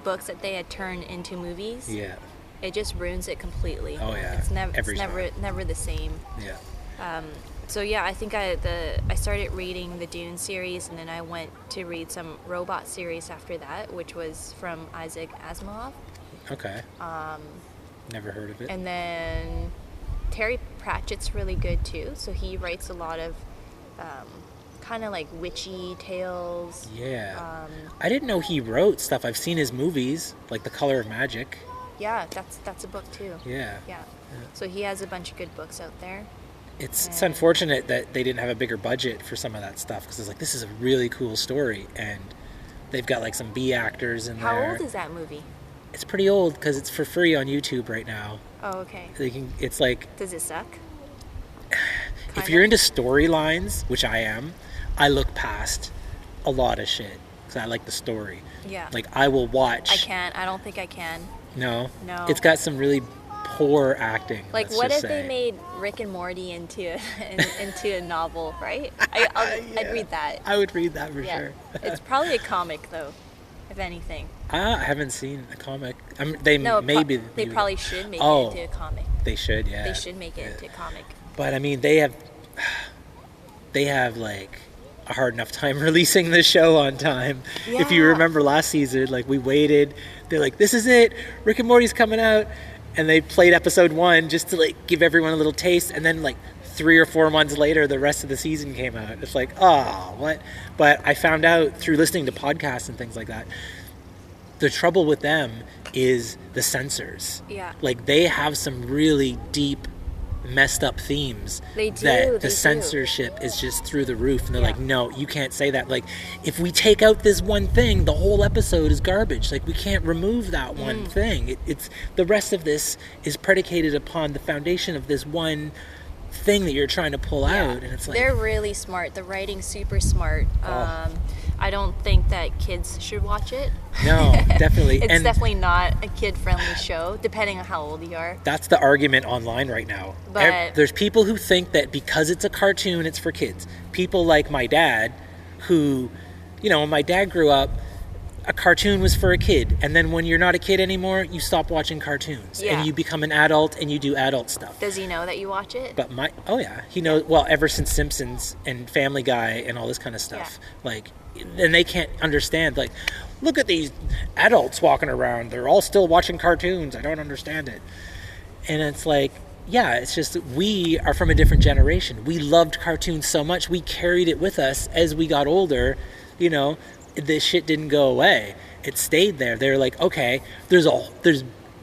books that they had turned into movies. Yeah. It just ruins it completely. Oh yeah. It's never the same. Yeah. So yeah, I think I started reading the Dune series, and then I went to read some robot series after that, which was from Isaac Asimov. Okay. Never heard of it. And then Terry Pratchett's really good too. So he writes a lot of kind of like witchy tales. Yeah. I didn't know he wrote stuff. I've seen his movies, like The Color of Magic. Yeah, that's a book too. Yeah. So he has a bunch of good books out there. It's unfortunate that they didn't have a bigger budget for some of that stuff, because it's like, this is a really cool story, and they've got like some B actors in there. How old is that movie? It's pretty old because it's for free on YouTube right now. Oh, okay. It's like... Does it suck? If you're into storylines, which I am, I look past a lot of shit because I like the story. Yeah. Like, I will watch... I can't. I don't think I can. No? No. It's got some really poor acting. Like, what if they made Rick and Morty into a novel, right? I'd read that. I would read that for sure. It's probably a comic, though, if anything. I haven't seen a comic. They probably should make it into a comic. They should, yeah. They should make it into a comic. But I mean, they have like a hard enough time releasing the show on time. Yeah. If you remember last season, like, we waited. They're like, this is it. Rick and Morty's coming out. And they played episode 1 just to like give everyone a little taste. And then like 3 or 4 months later, the rest of the season came out. It's like, oh, what? But I found out through listening to podcasts and things like that, the trouble with them is the censors. Yeah. Like, they have some really deep, messed up themes. They do. That the censorship is just through the roof. And they're like, no, you can't say that. Like, if we take out this one thing, the whole episode is garbage. Like, we can't remove that one thing. It's the rest of this is predicated upon the foundation of this one thing that you're trying to pull out. And it's like, they're really smart. The writing's super smart. I don't think that kids should watch it. No, definitely. It's definitely not a kid-friendly show, depending on how old you are. That's the argument online right now. But there's people who think that because it's a cartoon, it's for kids. People like my dad, who, when my dad grew up, a cartoon was for a kid. And then when you're not a kid anymore, you stop watching cartoons. Yeah. And you become an adult and you do adult stuff. Does he know that you watch it? But oh yeah, he knows, well, ever since Simpsons and Family Guy and all this kind of stuff. Yeah. Like, and they can't understand, like, look at these adults walking around. They're all still watching cartoons. I don't understand it. And it's like, yeah, it's just that we are from a different generation. We loved cartoons so much. We carried it with us as we got older. This shit didn't go away. It stayed there. They're like, okay, there's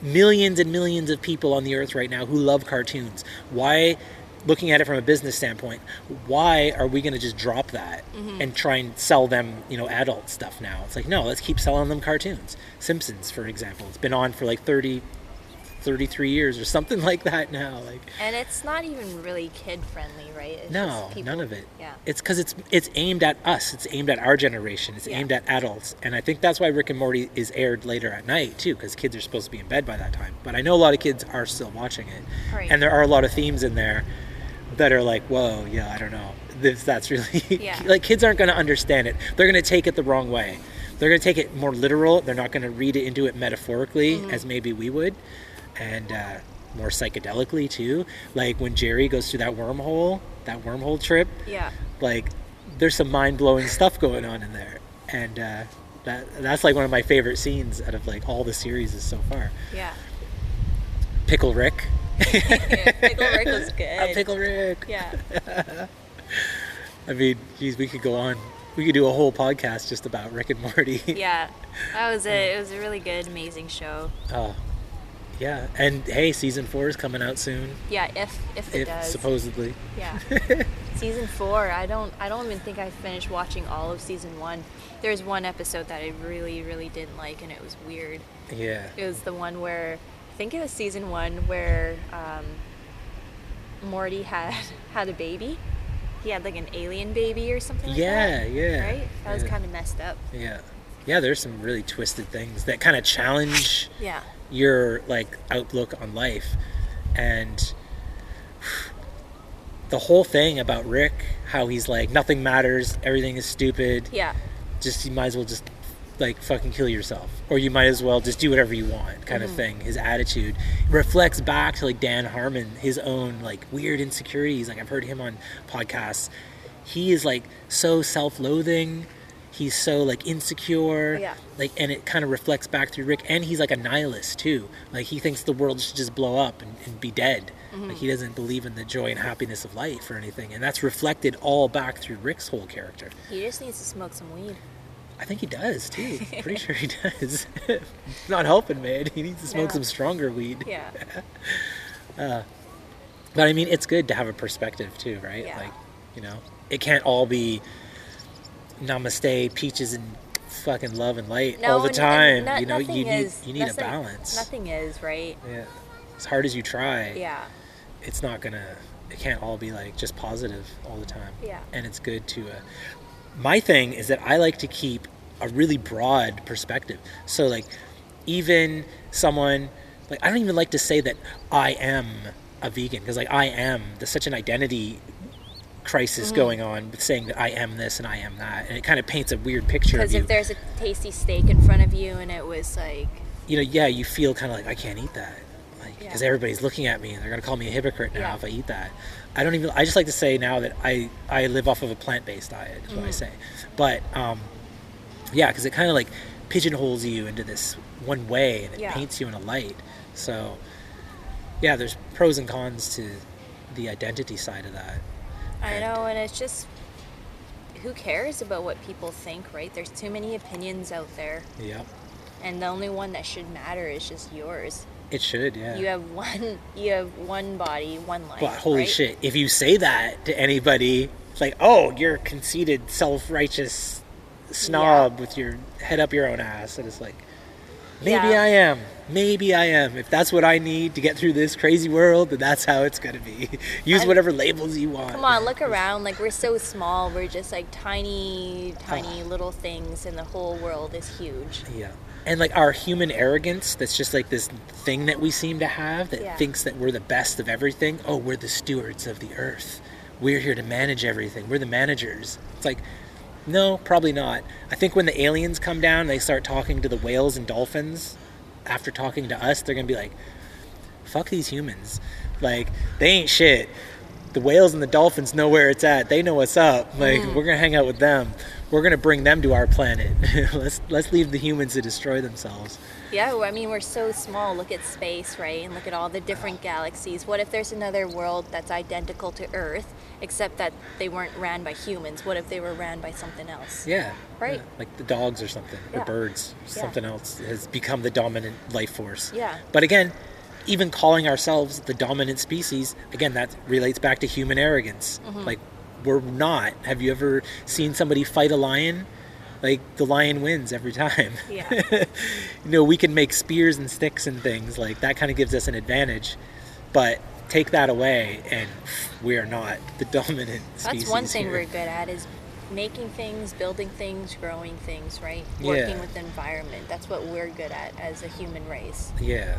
millions and millions of people on the earth right now who love cartoons. Why, looking at it from a business standpoint, why are we going to just drop that and try and sell them, adult stuff now? It's like, no, let's keep selling them cartoons. Simpsons, for example, it's been on for like 33 years or something like that now. And it's not even really kid-friendly, right? It's no, none of it. Yeah. It's because it's aimed at us. It's aimed at our generation. It's aimed at adults. And I think that's why Rick and Morty is aired later at night, too, because kids are supposed to be in bed by that time. But I know a lot of kids are still watching it. Right. And there are a lot of themes in there that are like, whoa, yeah, I don't know. That's really... like, kids aren't going to understand it. They're going to take it the wrong way. They're going to take it more literal. They're not going to read it into it metaphorically as maybe we would. And more psychedelically too, like when Jerry goes through that wormhole trip. Yeah. Like, there's some mind-blowing stuff going on in there, and that's like one of my favorite scenes out of like all the series so far. Yeah. Pickle Rick. Pickle Rick was good. Pickle Rick. Yeah. I mean, geez, we could go on. We could do a whole podcast just about Rick and Morty. Yeah, that was it. It was a really good, amazing show. Oh. Yeah, and hey, season 4 is coming out soon. Yeah, if it does. Supposedly. Yeah. Season 4, I don't even think I finished watching all of season 1. There's one episode that I really, really didn't like, and it was weird. Yeah. It was the one where, I think it was season 1, where Morty had a baby. He had like an alien baby or something like that. Yeah. Right? That was kind of messed up. Yeah. Yeah, there's some really twisted things that kind of challenge Yeah. your like outlook on life. And the whole thing about Rick, how he's like, nothing matters, everything is stupid. Yeah. Just, you might as well just like fucking kill yourself, or you might as well just do whatever you want, kind of thing. His attitude reflects back to like Dan Harmon, his own like weird insecurities. Like I've heard him on podcasts. He is like so self-loathing. He's so like insecure. Yeah. Like, and it kind of reflects back through Rick. And he's like a nihilist too. Like he thinks the world should just blow up and be dead. Like he doesn't believe in the joy and happiness of life or anything. And that's reflected all back through Rick's whole character. He just needs to smoke some weed. I think he does too. Pretty sure he does. It's not helping, man. He needs to smoke some stronger weed. Yeah. But I mean, it's good to have a perspective too, right? Yeah. Like, you know, it can't all be namaste, peaches, and fucking love and light all the time. You know, you need a balance. Nothing is, right? Yeah. As hard as you try, Yeah. it's not gonna. It can't all be like just positive all the time. Yeah. And it's good to. My thing is that I like to keep a really broad perspective. So like, even someone like, I don't even like to say that I am a vegan, because like there's such an identity crisis going on with saying that I am this and I am that, and it kind of paints a weird picture of you. Because if there's a tasty steak in front of you and it was like, you know, yeah, you feel kind of like, I can't eat that, like, because everybody's looking at me and they're gonna call me a hypocrite now if I eat that. I just like to say now that I live off of a plant-based diet is what I say. But yeah, because it kind of like pigeonholes you into this one way, and it paints you in a light. So yeah, there's pros and cons to the identity side of that. I know, and it's just, who cares about what people think, right? There's too many opinions out there. Yeah. And the only one that should matter is just yours. It should, yeah. You have one body, one life. But holy right? shit, if you say that to anybody, it's like, oh, you're a conceited, self-righteous snob with your head up your own ass. And it's like, maybe I am. Maybe I am. If that's what I need to get through this crazy world, then that's how it's going to be. Use whatever labels you want. Come on, look around. Like, we're so small. We're just like tiny little things, and the whole world is huge. Yeah. And like our human arrogance, that's just like this thing that we seem to have that thinks that we're the best of everything. Oh, we're the stewards of the earth. We're here to manage everything. We're the managers. It's like, no, probably not. I think when the aliens come down, they start talking to the whales and dolphins. After talking to us, they're going to be like, fuck these humans. Like, they ain't shit. The whales and the dolphins know where it's at. They know what's up. Like, we're going to hang out with them. We're going to bring them to our planet. Let's leave the humans to destroy themselves. Yeah, I mean, we're so small. Look at space, right? And look at all the different galaxies. What if there's another world that's identical to Earth, except that they weren't ran by humans? What if they were ran by something else? Yeah. Right? Yeah. Like the dogs or something, or birds. Something else has become the dominant life force. Yeah. But again, even calling ourselves the dominant species, again, that relates back to human arrogance. Like, we're not. Have you ever seen somebody fight a lion? Like, the lion wins every time. Yeah. You know, we can make spears and sticks and things. Like, that kind of gives us an advantage. But take that away, and we are not the dominant species. That's one thing here. we're good at, is making things, building things, growing things, right? Working with the environment. That's what we're good at as a human race. Yeah.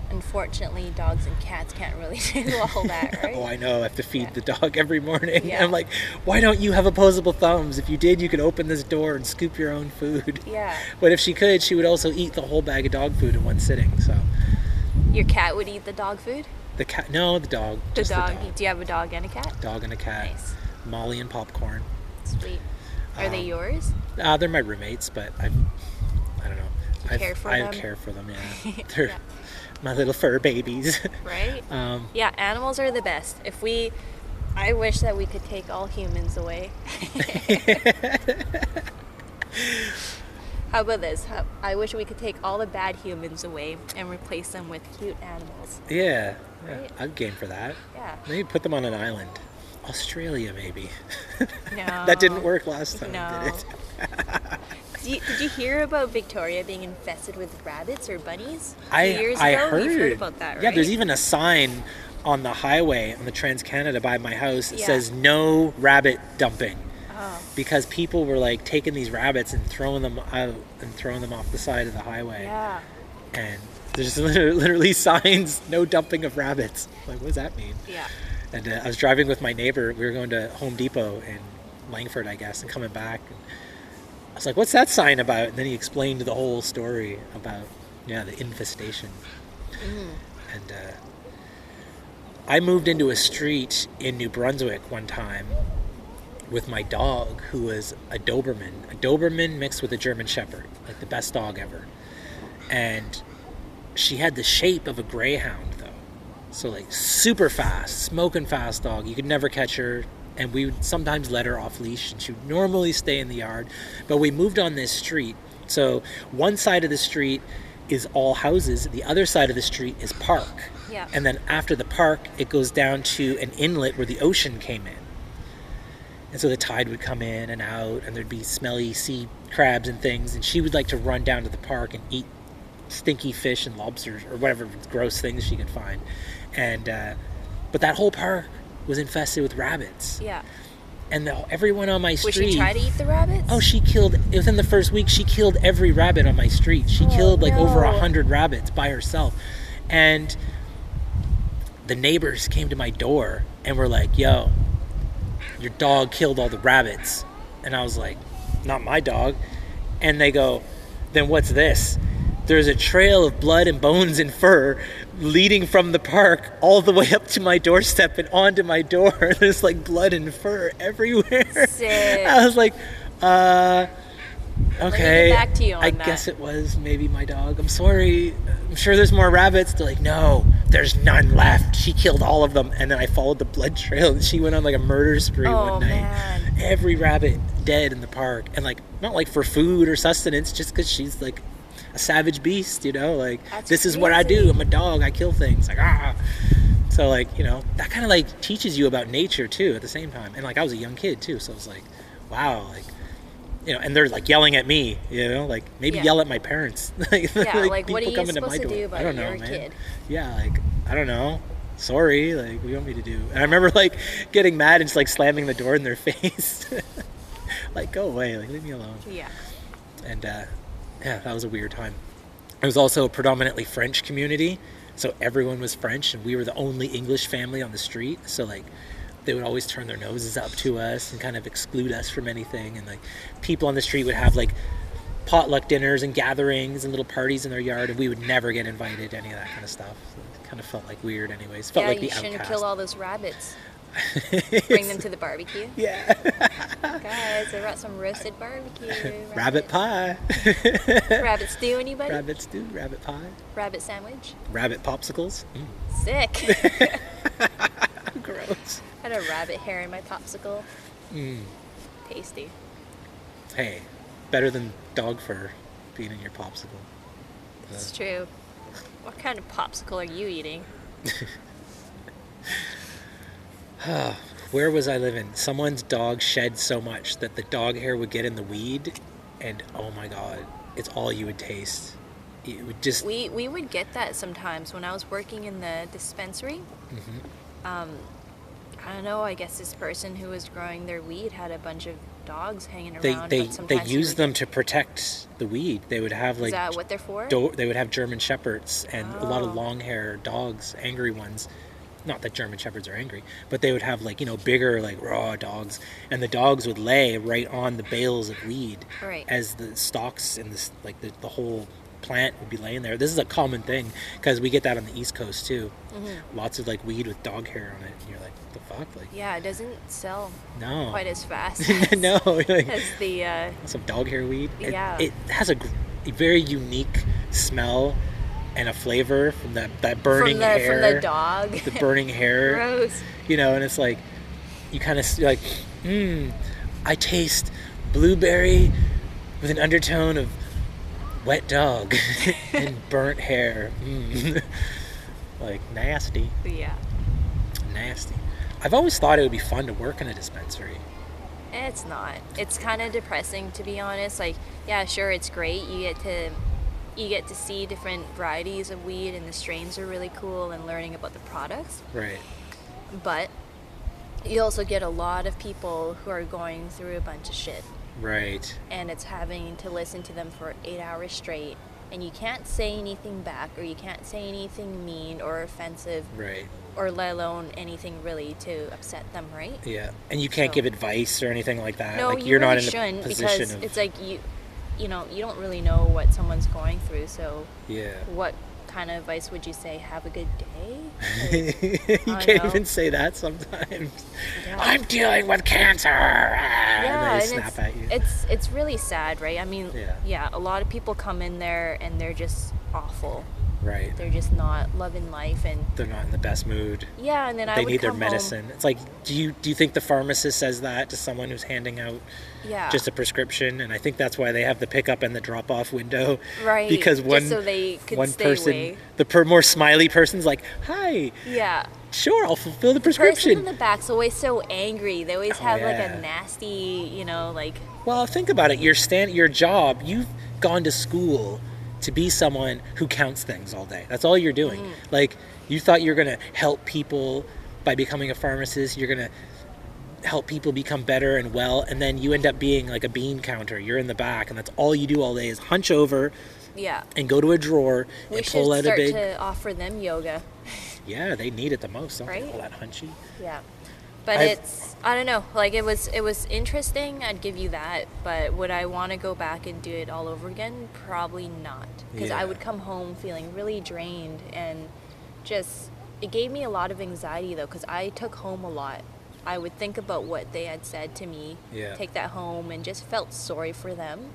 Unfortunately, dogs and cats can't really do all that, right? Oh, I know. I have to feed the dog every morning. Yeah. I'm like, why don't you have opposable thumbs? If you did, you could open this door and scoop your own food. Yeah. But if she could, she would also eat the whole bag of dog food in one sitting. So. Your cat would eat the dog food? The cat? No, the dog. The Just dog. the dog. Do you have a dog and a cat? Dog and a cat. Nice. Molly and popcorn. Sweet. Are they yours? They're my roommates, but I don't know. I care for them, yeah. They're my little fur babies. Right? Yeah, animals are the best. I wish that we could take all humans away. How about this? I wish we could take all the bad humans away and replace them with cute animals. Yeah. Right? I'm game for that. Yeah. Maybe put them on an island. Australia, maybe. No. That didn't work last time, No. did it? Did you hear about Victoria being infested with rabbits or bunnies? I Years ago? heard. You've heard about that, right? Yeah, there's even a sign on the highway, on the Trans-Canada by my house, it Yeah. says no rabbit dumping. Oh. Because people were like taking these rabbits and throwing them out and throwing them off the side of the highway. Yeah. And there's literally signs, no dumping of rabbits. Like, what does that mean? Yeah. And I was driving with my neighbor. We were going to Home Depot in Langford, I guess, and coming back. And I was like, what's that sign about? And then he explained the whole story about, the infestation. And I moved into a street in New Brunswick one time with my dog, who was a Doberman mixed with a German Shepherd, like the best dog ever. And she had the shape of a greyhound, though. So, like, super fast, smoking fast dog. You could never catch her. And we would sometimes let her off leash, and she would normally stay in the yard. But we moved on this street. So one side of the street is all houses. The other side of the street is park. Yeah. And then after the park, it goes down to an inlet where the ocean came in. And so the tide would come in and out, and there'd be smelly sea crabs and things. And she would like to run down to the park and eat stinky fish and lobsters or whatever gross things she could find. And but that whole park was infested with rabbits. Yeah. And everyone on my street... Would she try to eat the rabbits? Oh, she killed... Within the first week, she killed every rabbit on my street. She killed like over 100 rabbits by herself. And the neighbors came to my door and were like, yo, your dog killed all the rabbits. And I was like, not my dog. And they go, then what's this? There's a trail of blood and bones and fur leading from the park all the way up to my doorstep and onto my door. There's like blood and fur everywhere. Sick. I was like, okay. Let me get back to you on I that. guess it was maybe my dog. I'm sorry. I'm sure there's more rabbits. They're like, no, there's none left. She killed all of them. And then I followed the blood trail, and she went on like a murder spree one night. Man. Every rabbit dead in the park. And like, not like for food or sustenance, just because she's like a savage beast, like That's this is what I crazy. do. I'm a dog. I kill things. Like, So like, that kind of like teaches you about nature too at the same time. And like, I was a young kid too. So I was like, wow, like, and they're like yelling at me, like maybe yell at my parents. like Yeah, like what are people you coming to supposed my to door. do I about don't know, your man. kid? Yeah, like, I don't know. Sorry, like, what do you want me to do? And I remember like getting mad and just like slamming the door in their face. Like, go away, like leave me alone. Yeah. And yeah, that was a weird time. It was also a predominantly French community, so everyone was French, and we were the only English family on the street. So like, they would always turn their noses up to us and kind of exclude us from anything. And like, people on the street would have like potluck dinners and gatherings and little parties in their yard, and we would never get invited to any of that kind of stuff. So it kind of felt like weird, anyways. Felt like the you shouldn't outcast. kill all those rabbits. Bring them to the barbecue. Yeah. Guys, I brought some roasted barbecue. Rabbit pie. Rabbit stew, anybody? Rabbit stew, rabbit pie, Rabbit sandwich. rabbit popsicles. Sick. Gross. I had a rabbit hair in my popsicle. Tasty. Hey, better than dog fur being in your popsicle. It's true. What kind of popsicle are you eating? Where was I living? Someone's dog shed so much that the dog hair would get in the weed, and oh my god, it's all you would taste. It would just... We would get that sometimes when I was working in the dispensary. I don't know, I guess this person who was growing their weed had a bunch of dogs hanging around. They but sometimes use them to protect the weed. They would have like... Is that what they're for? They would have German Shepherds and a lot of long hair dogs, angry ones. Not that German Shepherds are angry, but they would have like, bigger like raw dogs, and the dogs would lay right on the bales of weed as the stalks and this like the whole plant would be laying there. This is a common thing because we get that on the East Coast too. Lots of like weed with dog hair on it, and you're like, what the fuck? Like, yeah, it doesn't sell no quite as fast no like, as the some dog hair weed. Yeah. It has a very unique smell and a flavor from that burning hair. From the dog. The burning hair. Gross. And it's like, you kind of like, I taste blueberry with an undertone of wet dog and burnt hair. Like, nasty. Yeah. Nasty. I've always thought it would be fun to work in a dispensary. It's not. It's kind of depressing, to be honest. Like, yeah, sure, it's great. You get to you get to see different varieties of weed, and the strains are really cool, and learning about the products. Right. But you also get a lot of people who are going through a bunch of shit. Right. And it's having to listen to them for 8 hours straight, and you can't say anything back, or you can't say anything mean or offensive. Right. Or let alone anything really to upset them, right? Yeah. And you can't give advice or anything like that. No, like, you're not really in a shouldn't, position because of... it's like you know, you don't really know what someone's going through, so yeah. What kind of advice would you say? Have a good day? Like, you can't even say that sometimes. Yeah. I'm dealing with cancer. Yeah, and they snap at you. It's really sad, right? I mean, yeah, a lot of people come in there and they're just awful. Right. They're just not loving life, and they're not in the best mood. Yeah, and then they need their medicine. It's like, do you think the pharmacist says that to someone who's handing out just a prescription? And I think that's why they have the pickup and the drop off window. Right. Because just so they could one stay person, away. The more smiley person's like, "Hi. Yeah. Sure, I'll fulfill the prescription." The person in the back's always so angry. They always have like a nasty, like. Well, think about it. Your job. You've gone to school to be someone who counts things all day. That's all you're doing. Like, you thought you were going to help people by becoming a pharmacist. You're going to help people become better and well, and then you end up being like a bean counter. You're in the back, and that's all you do all day is hunch over and go to a drawer and pull out a big... We should start to offer them yoga. Yeah, they need it the most, don't they? Right? All that hunchy. Yeah. But I don't know, like it was interesting, I'd give you that, but would I want to go back and do it all over again? Probably not, because I would come home feeling really drained, and just, it gave me a lot of anxiety though, because I took home a lot. I would think about what they had said to me, take that home, and just felt sorry for them,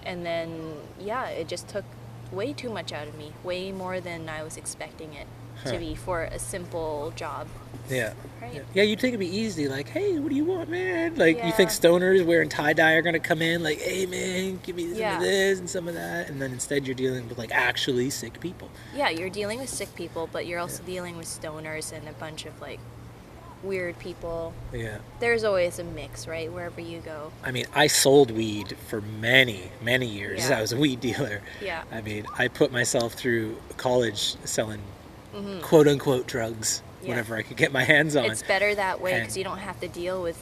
and then, it just took way too much out of me, way more than I was expecting it to be for a simple job. Yeah. Right. Yeah, you'd think it'd be easy. Like, hey, what do you want, man? Like, you think stoners wearing tie-dye are going to come in, like, hey, man, give me some of this and some of that. And then instead you're dealing with, like, actually sick people. Yeah, you're dealing with sick people, but you're also dealing with stoners and a bunch of, like, weird people. Yeah. There's always a mix, right, wherever you go. I mean, I sold weed for many, many years. I was a weed dealer. Yeah. I mean, I put myself through college selling quote-unquote drugs. Whenever I could get my hands on. It's better that way, because you don't have to deal with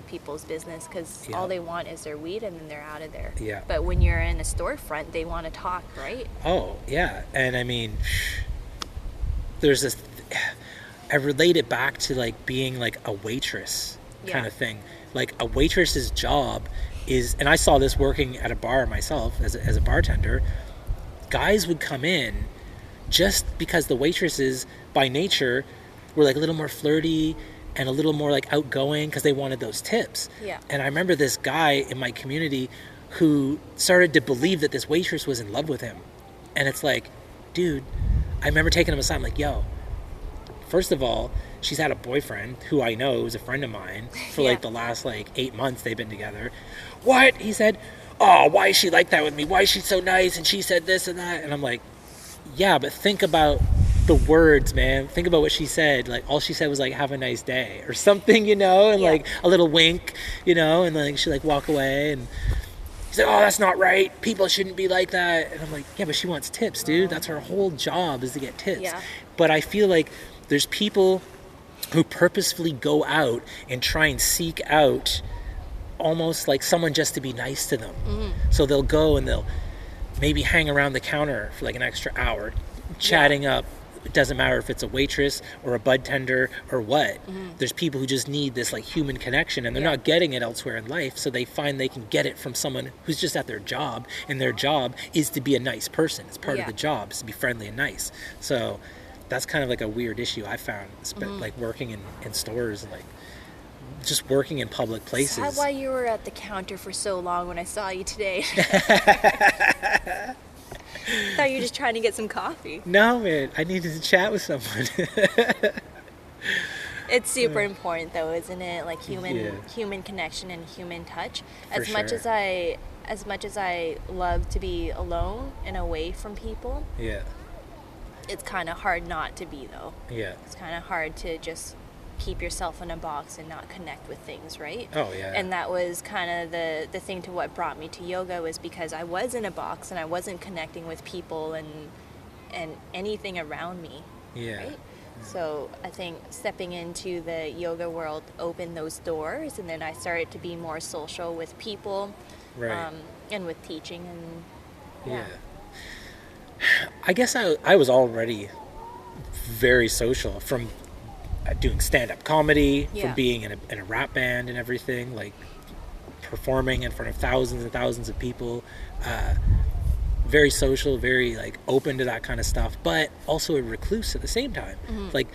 people's business, because all they want is their weed, and then they're out of there. Yeah. But when you're in a storefront, they want to talk, right? Oh, yeah. And I mean, there's this, I relate it back to like being like a waitress kind of thing. Like a waitress's job is, and I saw this working at a bar myself as a bartender, guys would come in just because the waitresses by nature were like a little more flirty and a little more like outgoing because they wanted those tips. Yeah. And I remember this guy in my community who started to believe that this waitress was in love with him. And it's like, dude, I remember taking him aside. I'm like, yo, first of all, she's had a boyfriend who I know is a friend of mine for like the last like 8 months they've been together. What? He said, oh, why is she like that with me? Why is she so nice? And she said this and that. And I'm like, yeah, but think about the words, man. Think about what she said. Like, all she said was like, have a nice day or something, and like a little wink, and like she like walk away, and he's like, oh, that's not right. People shouldn't be like that. And I'm like, yeah, but she wants tips, dude. That's her whole job, is to get tips. Yeah. But I feel like there's people who purposefully go out and try and seek out almost like someone just to be nice to them. So they'll go and they'll maybe hang around the counter for like an extra hour, chatting up. It doesn't matter if it's a waitress or a bud tender or what. There's people who just need this like human connection, and they're not getting it elsewhere in life, so they find they can get it from someone who's just at their job, and their job is to be a nice person. It's part of the job, is to be friendly and nice. So that's kind of like a weird issue I found, like working in stores, like just working in public places. Is that why you were at the counter for so long when I saw you today? I thought you were just trying to get some coffee. No, man. I needed to chat with someone. It's super important, though, isn't it? Like human connection and human touch. As much as I love to be alone and away from people. Yeah. It's kind of hard not to be, though. Yeah. It's kind of hard to just keep yourself in a box and not connect with things, right? Oh, yeah. And that was kind of the thing to what brought me to yoga, was because I was in a box and I wasn't connecting with people and anything around me. Yeah. Right? So I think stepping into the yoga world opened those doors, and then I started to be more social with people, Right. and with teaching, and Yeah. I guess I was already very social from doing stand-up comedy, Yeah. from being in a rap band and everything, like performing in front of thousands and thousands of people. Very social, very like open to that kind of stuff, but also a recluse at the same time. Like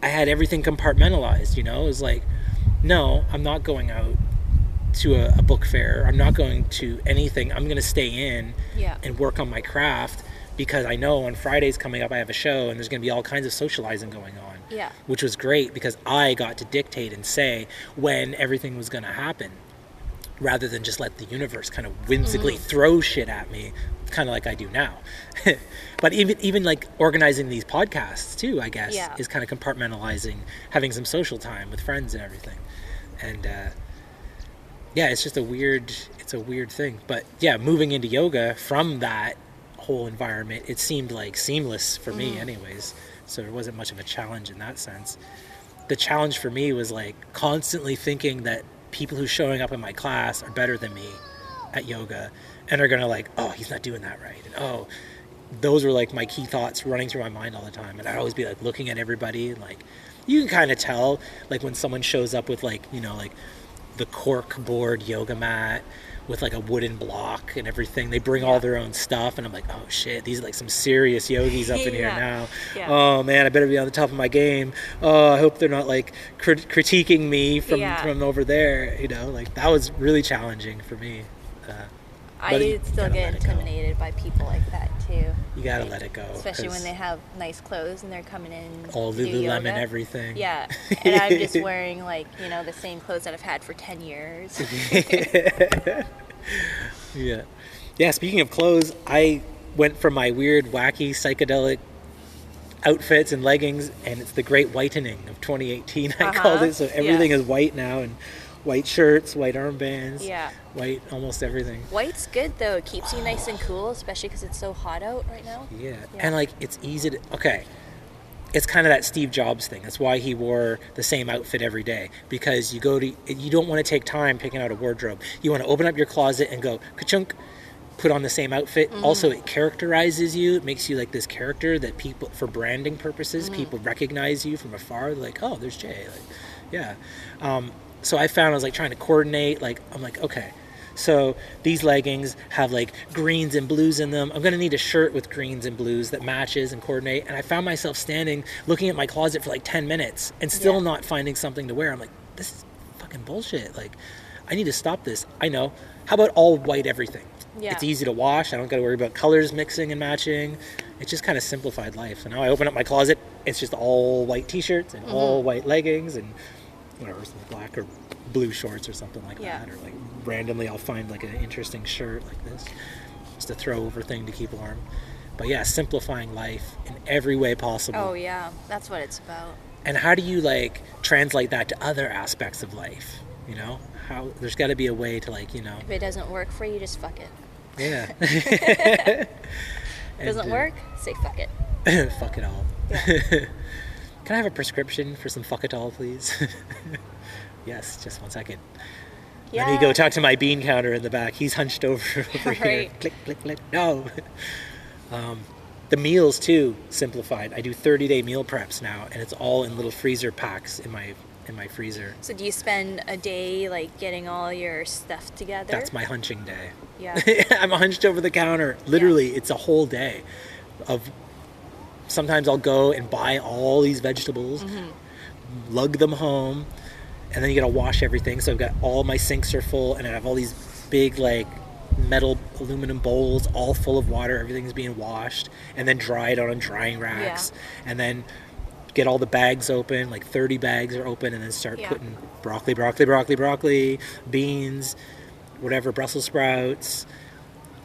I had everything compartmentalized, you know. It was like, no, I'm not going out to a book fair. I'm not going to anything. I'm going to stay in and work on my craft, because I know on Fridays coming up I have a show and there's going to be all kinds of socializing going on. Yeah. Which was great because I got to dictate and say when everything was going to happen, rather than just let the universe kind of whimsically throw shit at me, kind of like I do now. But even like organizing these podcasts too, I guess, is kind of compartmentalizing, having some social time with friends and everything. And yeah, it's just a weird thing. But yeah, moving into yoga from that whole environment, it seemed like seamless for me anyways. So there wasn't much of a challenge in that sense. The challenge for me was like constantly thinking that people who's showing up in my class are better than me at yoga and are gonna like, oh, he's not doing that right, and oh, those were like my key thoughts running through my mind all the time. And I'd always be like looking at everybody, and like you can kind of tell like when someone shows up with like, you know, like the cork board yoga mat with like a wooden block and everything. They bring all their own stuff, and I'm like, oh shit, these are like some serious yogis up in here now. Oh man, I better be on the top of my game. Oh, I hope they're not like critiquing me from over there, you know. Like that was really challenging for me. I still get intimidated by people like that too. You gotta let it go, especially when they have nice clothes and they're coming in all Lululemon everything. Yeah, and I'm just wearing like, you know, the same clothes that I've had for 10 years. Yeah. Speaking of clothes, I went from my weird, wacky, psychedelic outfits and leggings, and it's the Great Whitening of 2018. I called it. So everything is white now, and white shirts, white armbands, white almost everything. White's good though. It keeps you nice and cool, especially because it's so hot out right now. Yeah. And like it's easy to, it's kind of that Steve Jobs thing. That's why he wore the same outfit every day, because you don't want to take time picking out a wardrobe. You want to open up your closet and go ka-chunk, put on the same outfit. Also, it characterizes you. It makes you like this character that people, for branding purposes, people recognize you from afar. They're like, oh, there's Jay. Like, so I found I was like trying to coordinate. Like I'm like, okay, so these leggings have like greens and blues in them. I'm gonna need a shirt with greens and blues that matches and coordinate. And I found myself standing, looking at my closet for like 10 minutes and still not finding something to wear. I'm like, this is fucking bullshit. Like, I need to stop this. I know. How about all white everything? Yeah. It's easy to wash. I don't got to worry about colors mixing and matching. It just kind of simplified life. So now I open up my closet. It's just all white t-shirts and all white leggings and whatever, some black or blue shorts or something like that. Or like randomly I'll find like an interesting shirt like this, just a throw over thing to keep warm. But yeah, simplifying life in every way possible. Oh yeah, that's what it's about. And how do you like translate that to other aspects of life? You know, how there's got to be a way to like, you know, if it doesn't work for you, just fuck it. Yeah. It doesn't work, say fuck it. Fuck it all. Yeah. Can I have a prescription for some fuck it all, please? Yes, just 1 second. Yeah. Let me go talk to my bean counter in the back. He's hunched over here. Click, click, click. No. The meals too simplified. I do 30-day meal preps now, and it's all in little freezer packs in my freezer. So do you spend a day like getting all your stuff together? That's my hunching day. Yeah. I'm hunched over the counter. Literally, it's a whole day of. Sometimes I'll go and buy all these vegetables, lug them home, and then you gotta wash everything. So I've got all my sinks are full, and I have all these big like metal aluminum bowls all full of water. Everything's being washed and then dried on drying racks, and then get all the bags open, like 30 bags are open, and then start putting broccoli, beans, whatever, Brussels sprouts,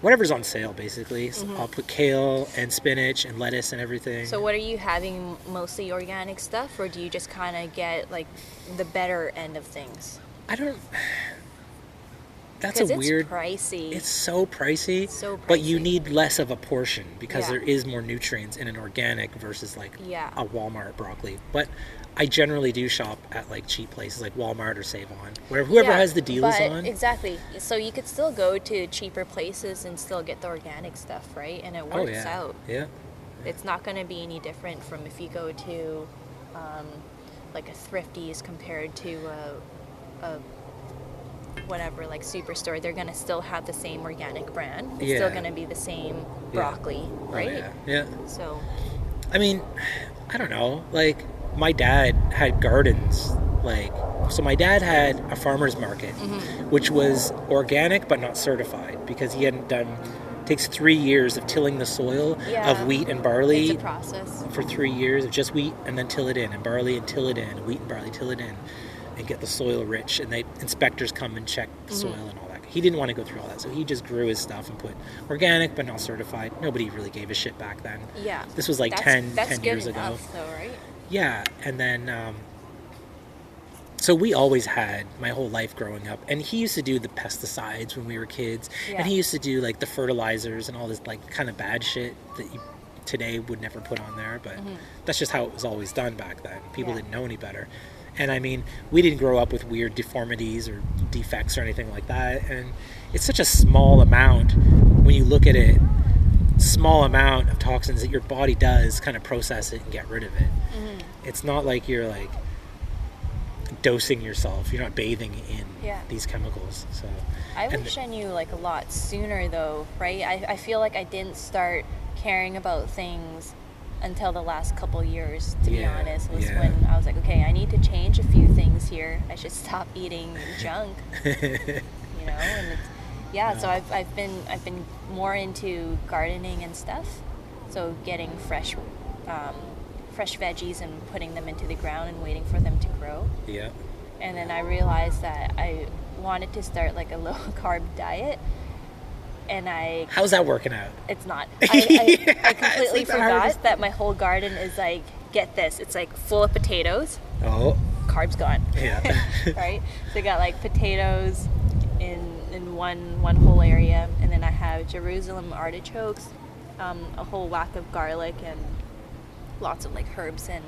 whatever's on sale, basically. So I'll put kale and spinach and lettuce and everything. So what are you having, mostly organic stuff, or do you just kind of get like the better end of things? I don't... That's a weird... It's pricey. It's so pricey. So pricey. But you need less of a portion because there is more nutrients in an organic versus like a Walmart broccoli. But I generally do shop at like cheap places like Walmart or Save On, whoever has the deals on. Exactly. So you could still go to cheaper places and still get the organic stuff, right? And it works out. Yeah. It's not going to be any different from if you go to like a Thrifty's compared to a whatever, like Superstore. They're going to still have the same organic brand. It's still going to be the same broccoli, right? Oh, yeah. So, I mean, I don't know. Like, my dad had gardens. Like, so my dad had a farmer's market, which was organic but not certified because he hadn't done... takes 3 years of tilling the soil of wheat and barley. It's a process. For 3 years of just wheat and then till it in, and barley and till it in, wheat and barley, till it in, and get the soil rich. And inspectors come and check the soil and all that. He didn't want to go through all that, so he just grew his stuff and put organic but not certified. Nobody really gave a shit back then. Yeah. This was like 10 years ago. That's good enough, though, right? Yeah, and then... so we always had, my whole life growing up, and he used to do the pesticides when we were kids, and he used to do like the fertilizers and all this like kind of bad shit that you today would never put on there, but that's just how it was always done back then. People didn't know any better. And I mean, we didn't grow up with weird deformities or defects or anything like that, and it's such a small amount when you look at it, small amount of toxins that your body does kind of process it and get rid of it. It's not like you're like dosing yourself, you're not bathing in these chemicals. So I wish I knew like a lot sooner though, right? I feel like I didn't start caring about things until the last couple years, to be honest, was when I was like, okay, I need to change a few things here. I should stop eating junk. You know, and it's, so I've been more into gardening and stuff. So getting fresh veggies and putting them into the ground and waiting for them to grow. Yeah. And then I realized that I wanted to start like a low-carb diet. And how's that working out? It's not. I completely forgot that my whole garden is like, get this, it's like full of potatoes. Oh. Carbs gone. Yeah. Right? So I got like potatoes in one whole area, and then I have Jerusalem artichokes, a whole whack of garlic, and lots of like herbs and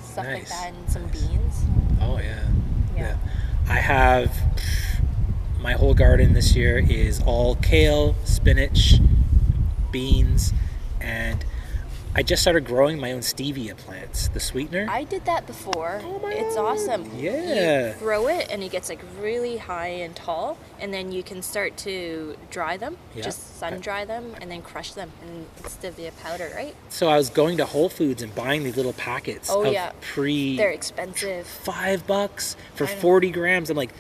stuff like that, and some beans. Oh yeah. I have my whole garden this year is all kale, spinach, beans, and I just started growing my own stevia plants, the sweetener. I did that before. Oh my It's God. Awesome. Yeah. You throw it and it gets like really high and tall, and then you can start to dry them, just sun dry them, and then crush them, and it's stevia powder, right? So I was going to Whole Foods and buying these little packets of They're expensive. $5 for 40 grams. I'm like,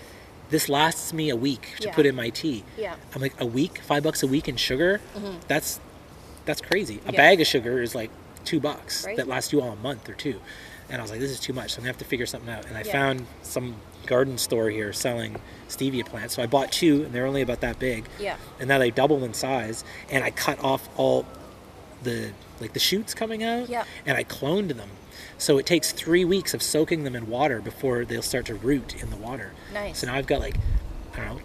this lasts me a week to put in my tea. Yeah. I'm like, a week? $5 a week in sugar? That's crazy. A bag of sugar is like $2 that lasts you all a month or two. And I was like, this is too much, so I'm gonna have to figure something out. And I found some garden store here selling stevia plants. So I bought 2, and they're only about that big. Yeah. And now they double in size. And I cut off all the shoots coming out. Yeah. And I cloned them. So it takes 3 weeks of soaking them in water before they'll start to root in the water. Nice. So now I've got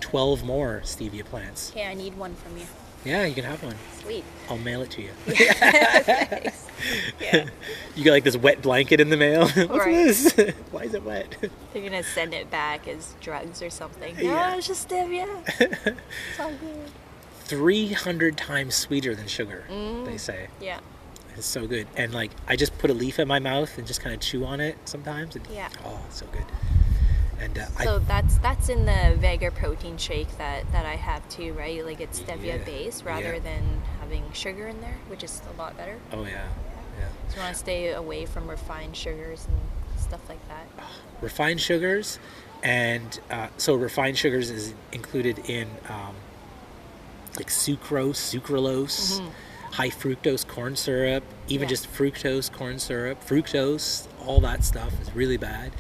12 more stevia plants. Okay, I need one from you. Yeah, you can have one. Sweet. I'll mail it to you. Nice. Yeah. You got this wet blanket in the mail. What's this? Why is it wet? They're gonna send it back as drugs or something. No, it's just stevia. It's all good. 300 times sweeter than sugar, they say. Yeah. It's so good. And I just put a leaf in my mouth and just kind of chew on it sometimes. And, oh, it's so good. And so that's in the Vega protein shake that I have too, right? Like it's stevia based rather than having sugar in there, which is a lot better. Oh yeah. So you want to stay away from refined sugars and stuff like that. Refined sugars, and so refined sugars is included in sucrose, sucralose, high fructose corn syrup, even just fructose corn syrup, fructose, all that stuff is really bad.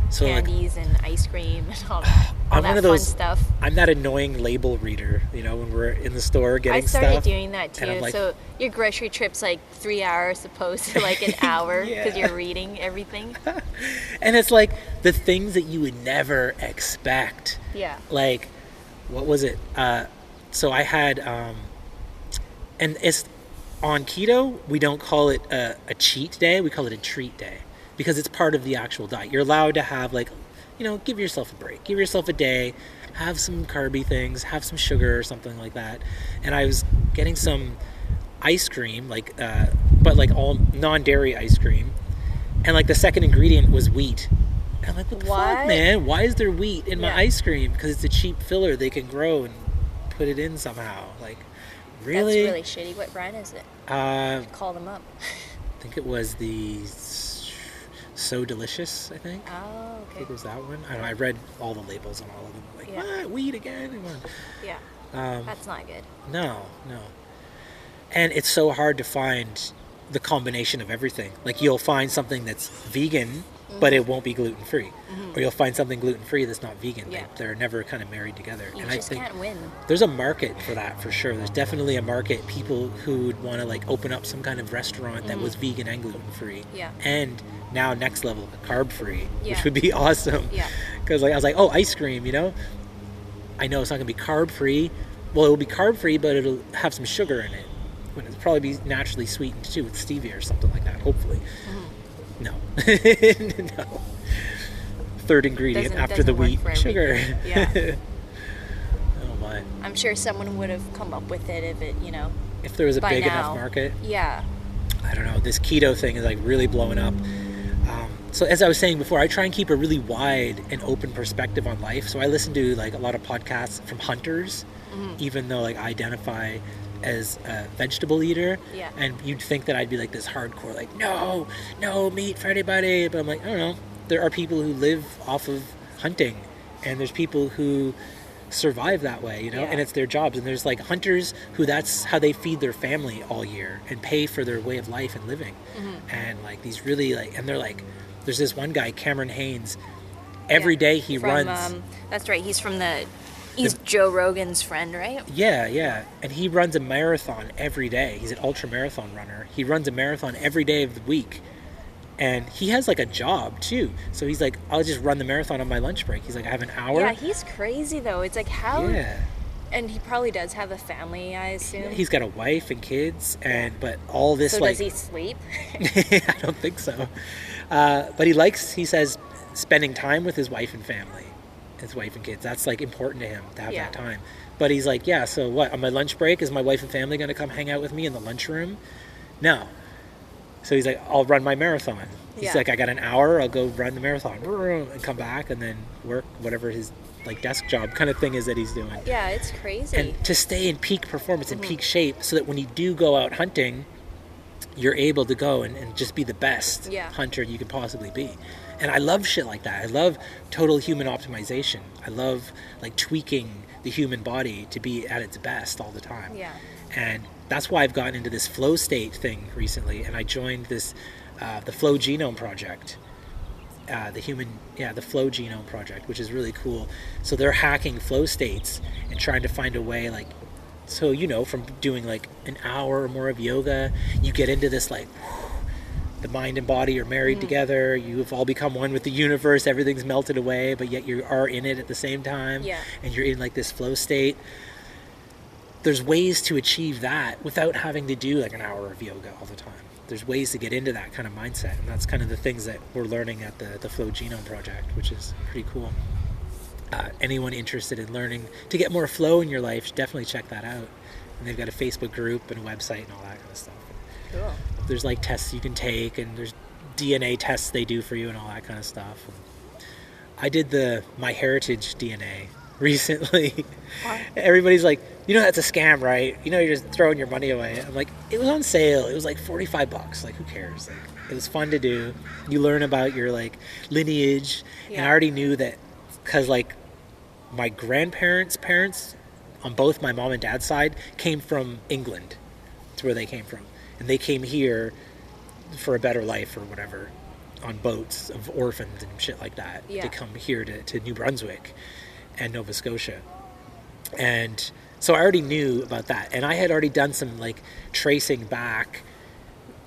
So candies and ice cream and all that. I'm one of those fun stuff. I'm that annoying label reader, when we're in the store getting stuff. I started doing that too. Like, so your grocery trip's like 3 hours opposed to like an hour because you're reading everything. And it's like the things that you would never expect. Yeah. Like, what was it? So I had, and it's on keto, we don't call it a cheat day, we call it a treat day because it's part of the actual diet. You're allowed to have like, give yourself a break, give yourself a day, have some carby things, have some sugar or something like that. And I was getting some ice cream, but like all non-dairy ice cream. And like the second ingredient was wheat. And I'm like, what the fuck, man? Why is there wheat in my ice cream? Because it's a cheap filler they can grow and put it in somehow. Like, really? That's really shitty. What brand is it? Call them up. I think it was the So Delicious, I think. Oh, okay. I think it was that one. I don't know. I read all the labels on all of them. Like, what? Wheat again? Yeah. That's not good. No. And it's so hard to find the combination of everything. Like, you'll find something that's vegan, but it won't be gluten-free. Mm-hmm. Or you'll find something gluten-free that's not vegan. Yeah. They're never kind of married together. You and just I think can't win. There's a market for that, for sure. There's definitely a market. People who would want to, like, open up some kind of restaurant that was vegan and gluten-free. Yeah. And now next level, carb-free, which would be awesome. Yeah. Because, like, I was like, ice cream, I know it's not going to be carb-free. Well, it will be carb-free, but it'll have some sugar in it. It'll probably be naturally sweetened too with stevia or something like that, hopefully. No. No. Third ingredient after the wheat, sugar. Yeah. Oh my. I'm sure someone would have come up with it if it, if there was a big enough market. Yeah. I don't know. This keto thing is like really blowing up. So as I was saying before, I try and keep a really wide and open perspective on life. So I listen to like a lot of podcasts from hunters, even though like I identify as a vegetable eater. Yeah. And you'd think that I'd be like this hardcore, like, no meat for anybody. But I'm like, I don't know. There are people who live off of hunting, and there's people who survive that way, and it's their jobs. And there's like hunters who that's how they feed their family all year and pay for their way of life and living. And like these really and they're like, there's this one guy, Cameron Haynes, every day he runs. That's right. He's Joe Rogan's friend, right? Yeah. And he runs a marathon every day. He's an ultra marathon runner. He runs a marathon every day of the week. And he has like a job too. So he's like, I'll just run the marathon on my lunch break. He's like, I have an hour. Yeah, he's crazy though. It's like how... Yeah. And he probably does have a family, I assume. Yeah, he's got a wife and kids, but all this so does he sleep? I don't think so. But he says, spending time with his wife and family. His wife and kids, that's like important to him to have that time. But he's like, so what, on my lunch break is my wife and family going to come hang out with me in the lunchroom? No. So he's like, I'll run my marathon. He's like, I got an hour, I'll go run the marathon and come back and then work whatever his like desk job kind of thing is that he's doing. Yeah, it's crazy. And to stay in peak performance and peak shape so that when you do go out hunting, you're able to go and just be the best hunter you could possibly be. And I love shit like that. I love total human optimization. I love like tweaking the human body to be at its best all the time. Yeah. And that's why I've gotten into this flow state thing recently. And I joined this, the Flow Genome Project. The Flow Genome Project, which is really cool. So they're hacking flow states and trying to find a way like, so, from doing like an hour or more of yoga, you get into this like, the mind and body are married together. You've all become one with the universe. Everything's melted away, but yet you are in it at the same time. Yeah. And you're in like this flow state. There's ways to achieve that without having to do like an hour of yoga all the time. There's ways to get into that kind of mindset. And that's kind of the things that we're learning at the Flow Genome Project, which is pretty cool. Anyone interested in learning to get more flow in your life should definitely check that out. And they've got a Facebook group and a website and all that kind of stuff. Cool. There's like tests you can take, and there's DNA tests they do for you and all that kind of stuff. And I did the MyHeritage DNA recently. What? Everybody's like, that's a scam, right? You're just throwing your money away. I'm like, it was on sale. It was like $45. Like, who cares? Like, it was fun to do. You learn about your like lineage, and I already knew that because like my grandparents' parents on both my mom and dad's side came from England. That's where they came from. And they came here for a better life or whatever. on boats of orphans and shit like that to come here to New Brunswick and Nova Scotia. And so I already knew about that. And I had already done some like tracing back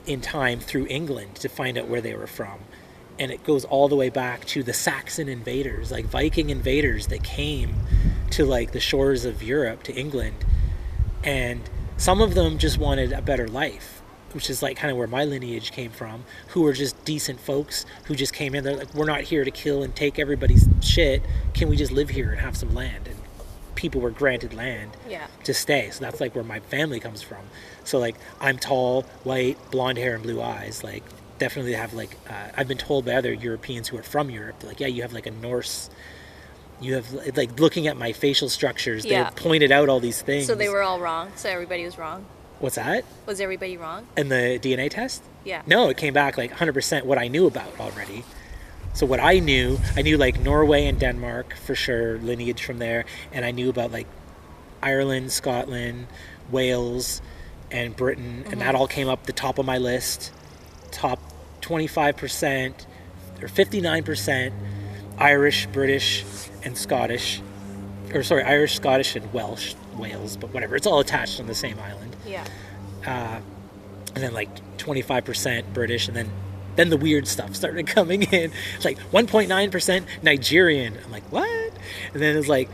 in time through England to find out where they were from. And it goes all the way back to the Saxon invaders, like Viking invaders that came to like the shores of Europe, to England. And some of them just wanted a better life, which is like kind of where my lineage came from, who were just decent folks who just came in. They're like, we're not here to kill and take everybody's shit. Can we just live here and have some land? And people were granted land to stay. So that's like where my family comes from. So like I'm tall, white, blonde hair and blue eyes. Like definitely have like, I've been told by other Europeans who are from Europe, they're like, yeah, you have like a Norse, you have like looking at my facial structures, they pointed out all these things. So they were all wrong. So everybody was wrong. What's that? Was everybody wrong? In the DNA test? Yeah. No, it came back like 100% what I knew about already. So what I knew like Norway and Denmark for sure, lineage from there. And I knew about like Ireland, Scotland, Wales, and Britain. And that all came up the top of my list. Top 25% or 59% Irish, British, and Scottish. Or sorry, Irish, Scottish, and Wales, but whatever. It's all attached on the same island. Yeah. And then like 25% British, and then the weird stuff started coming in. It's like 1.9% Nigerian. I'm like, what? And then it's like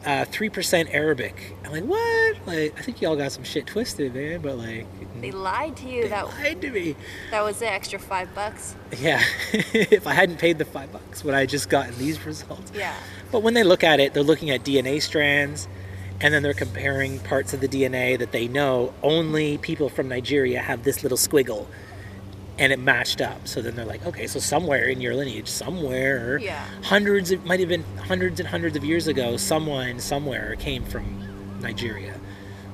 3% Arabic. I'm like, what? Like, I think y'all got some shit twisted, man. But like, they lied to you. They lied to me. That was the extra $5. Yeah. If I hadn't paid the $5, would I just gotten these results? Yeah. But when they look at it, they're looking at DNA strands, and then they're comparing parts of the DNA that they know only people from Nigeria have this little squiggle, and it matched up. So then they're like, okay, so somewhere in your lineage, somewhere, it might have been hundreds and hundreds of years ago, someone somewhere came from Nigeria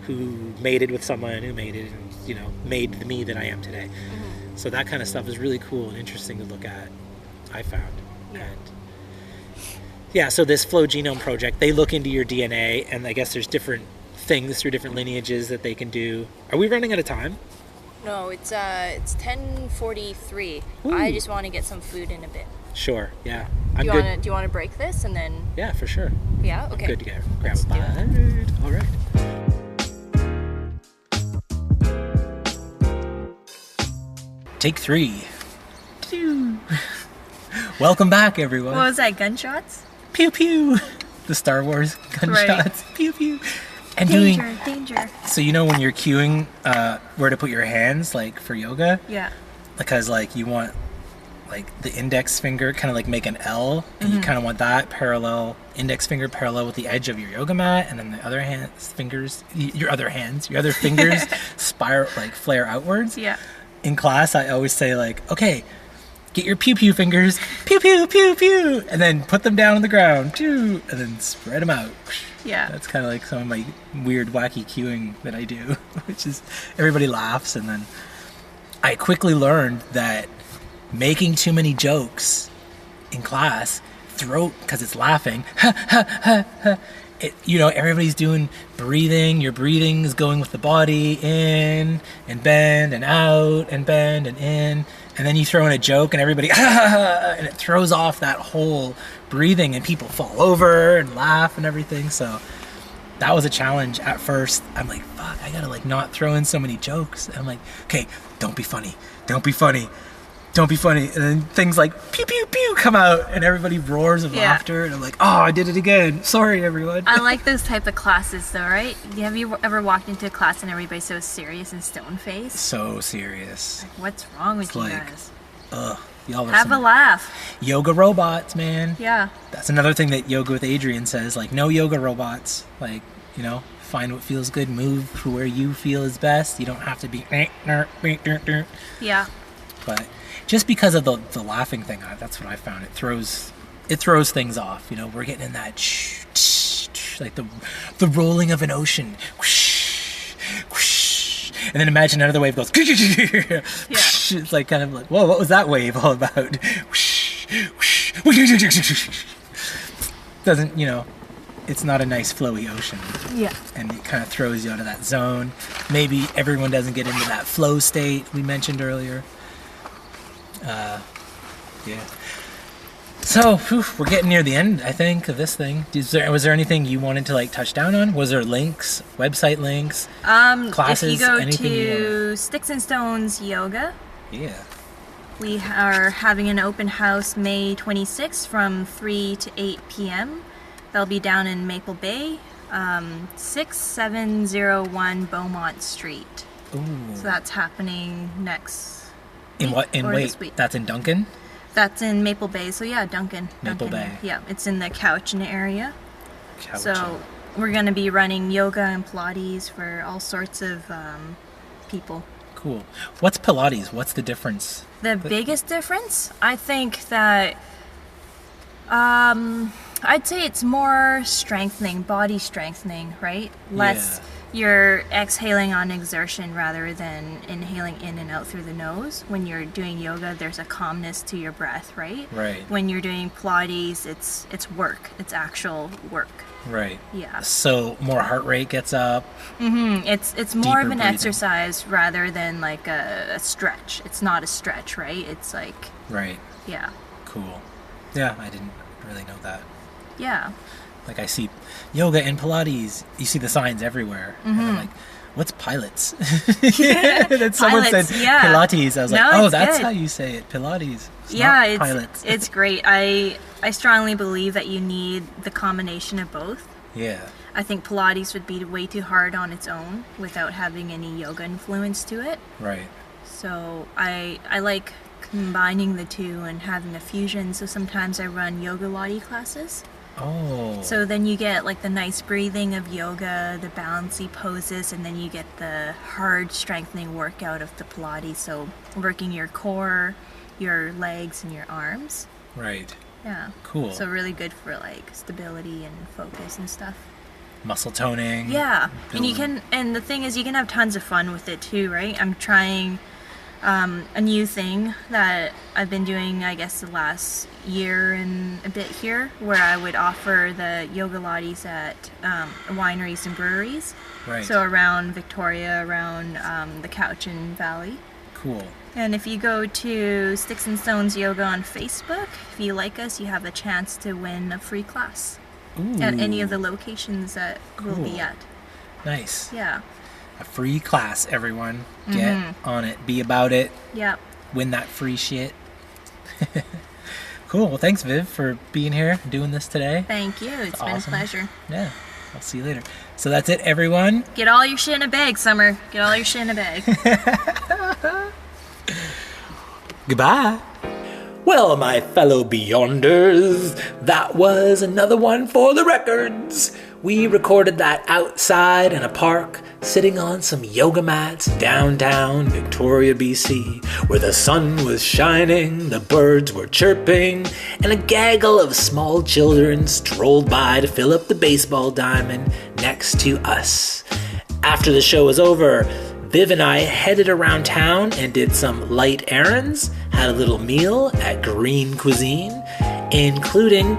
who mated with someone who mated and, you know, made the me that I am today. Mm-hmm. So that kind of stuff is really cool and interesting to look at, I found. Yeah. And yeah, so this Flow Genome Project, they look into your DNA, and I guess there's different things through different lineages that they can do. Are we running out of time? No, it's 10:43. I just want to get some food in a bit. Sure, yeah. Do you want to break this and then? Yeah, for sure. Yeah, okay. I'm good to go. Grab a bite. All right. Take 3. Welcome back, everyone. What was that? Gunshots? Pew pew. The Star Wars gunshots. Right. Pew pew. And danger. So you know when you're cueing where to put your hands, like for yoga? Yeah. Because like you want like the index finger kind of like make an L, and you kind of want that parallel, index finger parallel with the edge of your yoga mat, and then the other your other fingers spiral, like flare outwards. Yeah. In class, I always say like, okay, get your pew pew fingers, pew pew pew pew, and then put them down on the ground, pew, and then spread them out. Yeah. That's kind of like some of my weird, wacky cueing that I do, which is everybody laughs, and then I quickly learned that making too many jokes in class, because it's laughing, everybody's doing breathing. Your breathing is going with the body, in and bend and out and bend and in. And then you throw in a joke and everybody, and it throws off that whole breathing, and people fall over and laugh and everything. So that was a challenge at first. I'm like, fuck, I gotta like not throw in so many jokes. And I'm like, okay, don't be funny. And then things like pew pew pew come out, and everybody roars of laughter, and I'm like, oh, I did it again. Sorry, everyone. I like those type of classes though, right? Have you ever walked into a class and everybody's so serious and stone-faced? So serious. Like, what's wrong with you guys? Y'all are have a laugh. Yoga robots, man. Yeah. That's another thing that Yoga with Adrian says, like, no yoga robots. Like, you know, find what feels good, move to where you feel is best. You don't have to be yeah. But just because of the laughing thing, that's what I found. It throws things off. You know, we're getting in that like the rolling of an ocean. And then imagine another wave goes. Yeah. It's like kind of like, whoa, what was that wave all about? Doesn't, you know, it's not a nice flowy ocean. Yeah. And it kind of throws you out of that zone. Maybe everyone doesn't get into that flow state we mentioned earlier. Yeah. So, we're getting near the end, I think, of this thing. Was there anything you wanted to like touch down on? Was there links, website links, classes, if you go anything to Sticks and Stones Yoga, Yeah. we are having an open house May 26th from 3 to 8 p.m. They'll be down in Maple Bay, 6701 Beaumont Street. Ooh. So that's happening next In what? In this wait, week. that's in Duncan? That's in Maple Bay. So yeah, Duncan. Maple Duncan, Bay. Yeah, it's in the Cowichan area. Cowichan. So we're going to be running yoga and Pilates for all sorts of people. Cool. What's Pilates? What's the difference? The biggest difference, I think that I'd say it's more strengthening, body strengthening, right? Less you're exhaling on exertion rather than inhaling in and out through the nose. When you're doing yoga, there's a calmness to your breath, right? Right. When you're doing Pilates, it's work. It's actual work. Right. Yeah. So more heart rate gets up. It's more of an breathing. exercise rather than like a stretch. It's not a stretch, right? It's like, Right. yeah. Cool. Yeah, I didn't really know that. Yeah. Like I see yoga and Pilates. You see the signs everywhere. And I'm like, what's pilots? Then someone Pilots, said yeah. Pilates. I was like, No, oh, it's that's good. how you say it. Pilates. It's Yeah, not pilots. it's great. I strongly believe that you need the combination of both. Yeah. I think Pilates would be way too hard on its own without having any yoga influence to it. Right. So I like combining the two and having a fusion. So sometimes I run yoga Lottie classes. Oh. So then you get like the nice breathing of yoga, the bouncy poses, and then you get the hard strengthening workout of the Pilates. So working your core, your legs, and your arms. Right. Yeah. Cool. So really good for like stability and focus and stuff. Muscle toning. Yeah. And you building- can, and the thing is you can have tons of fun with it too, right? I'm trying a new thing that I've been doing, I guess, the last year and a bit here, where I would offer the yoga lattes at wineries and breweries. Right. So around Victoria, around the Cowichan Valley. Cool. And if you go to Sticks and Stones Yoga on Facebook, if you like us, you have a chance to win a free class Ooh. at any of the locations that we'll be Cool. at. Nice. Yeah. A free class, everyone. Get on it. Be about it. Yeah. Win that free shit. Cool. Well, thanks, Viv, for being here, doing this today. Thank you. It's been Awesome. a pleasure. Yeah. I'll see you later. So that's it, everyone. Get all your shit in a bag, Summer. Get all your shit in a bag. Goodbye. Well, my fellow Beyonders, that was another one for the records. We recorded that outside in a park, sitting on some yoga mats downtown Victoria, BC, where the sun was shining, the birds were chirping, and a gaggle of small children strolled by to fill up the baseball diamond next to us. After the show was over, Viv and I headed around town and did some light errands, had a little meal at Green Cuisine, including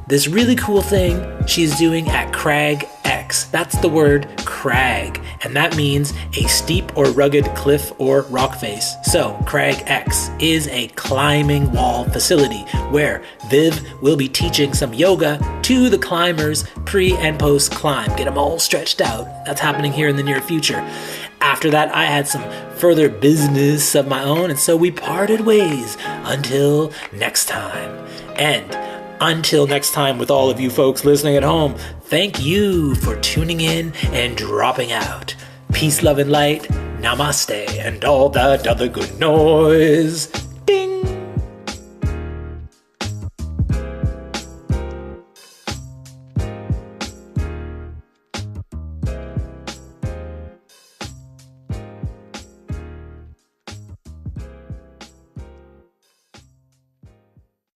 this really cool thing she's doing at Crag X. That's the word crag, and that means a steep or rugged cliff or rock face. So Crag X is a climbing wall facility where Viv will be teaching some yoga to the climbers pre and post climb. Get them all stretched out. That's happening here in the near future. After that, I had some further business of my own, and so we parted ways until next time. And until next time, with all of you folks listening at home, thank you for tuning in and dropping out. Peace, love, and light, namaste, and all that other good noise.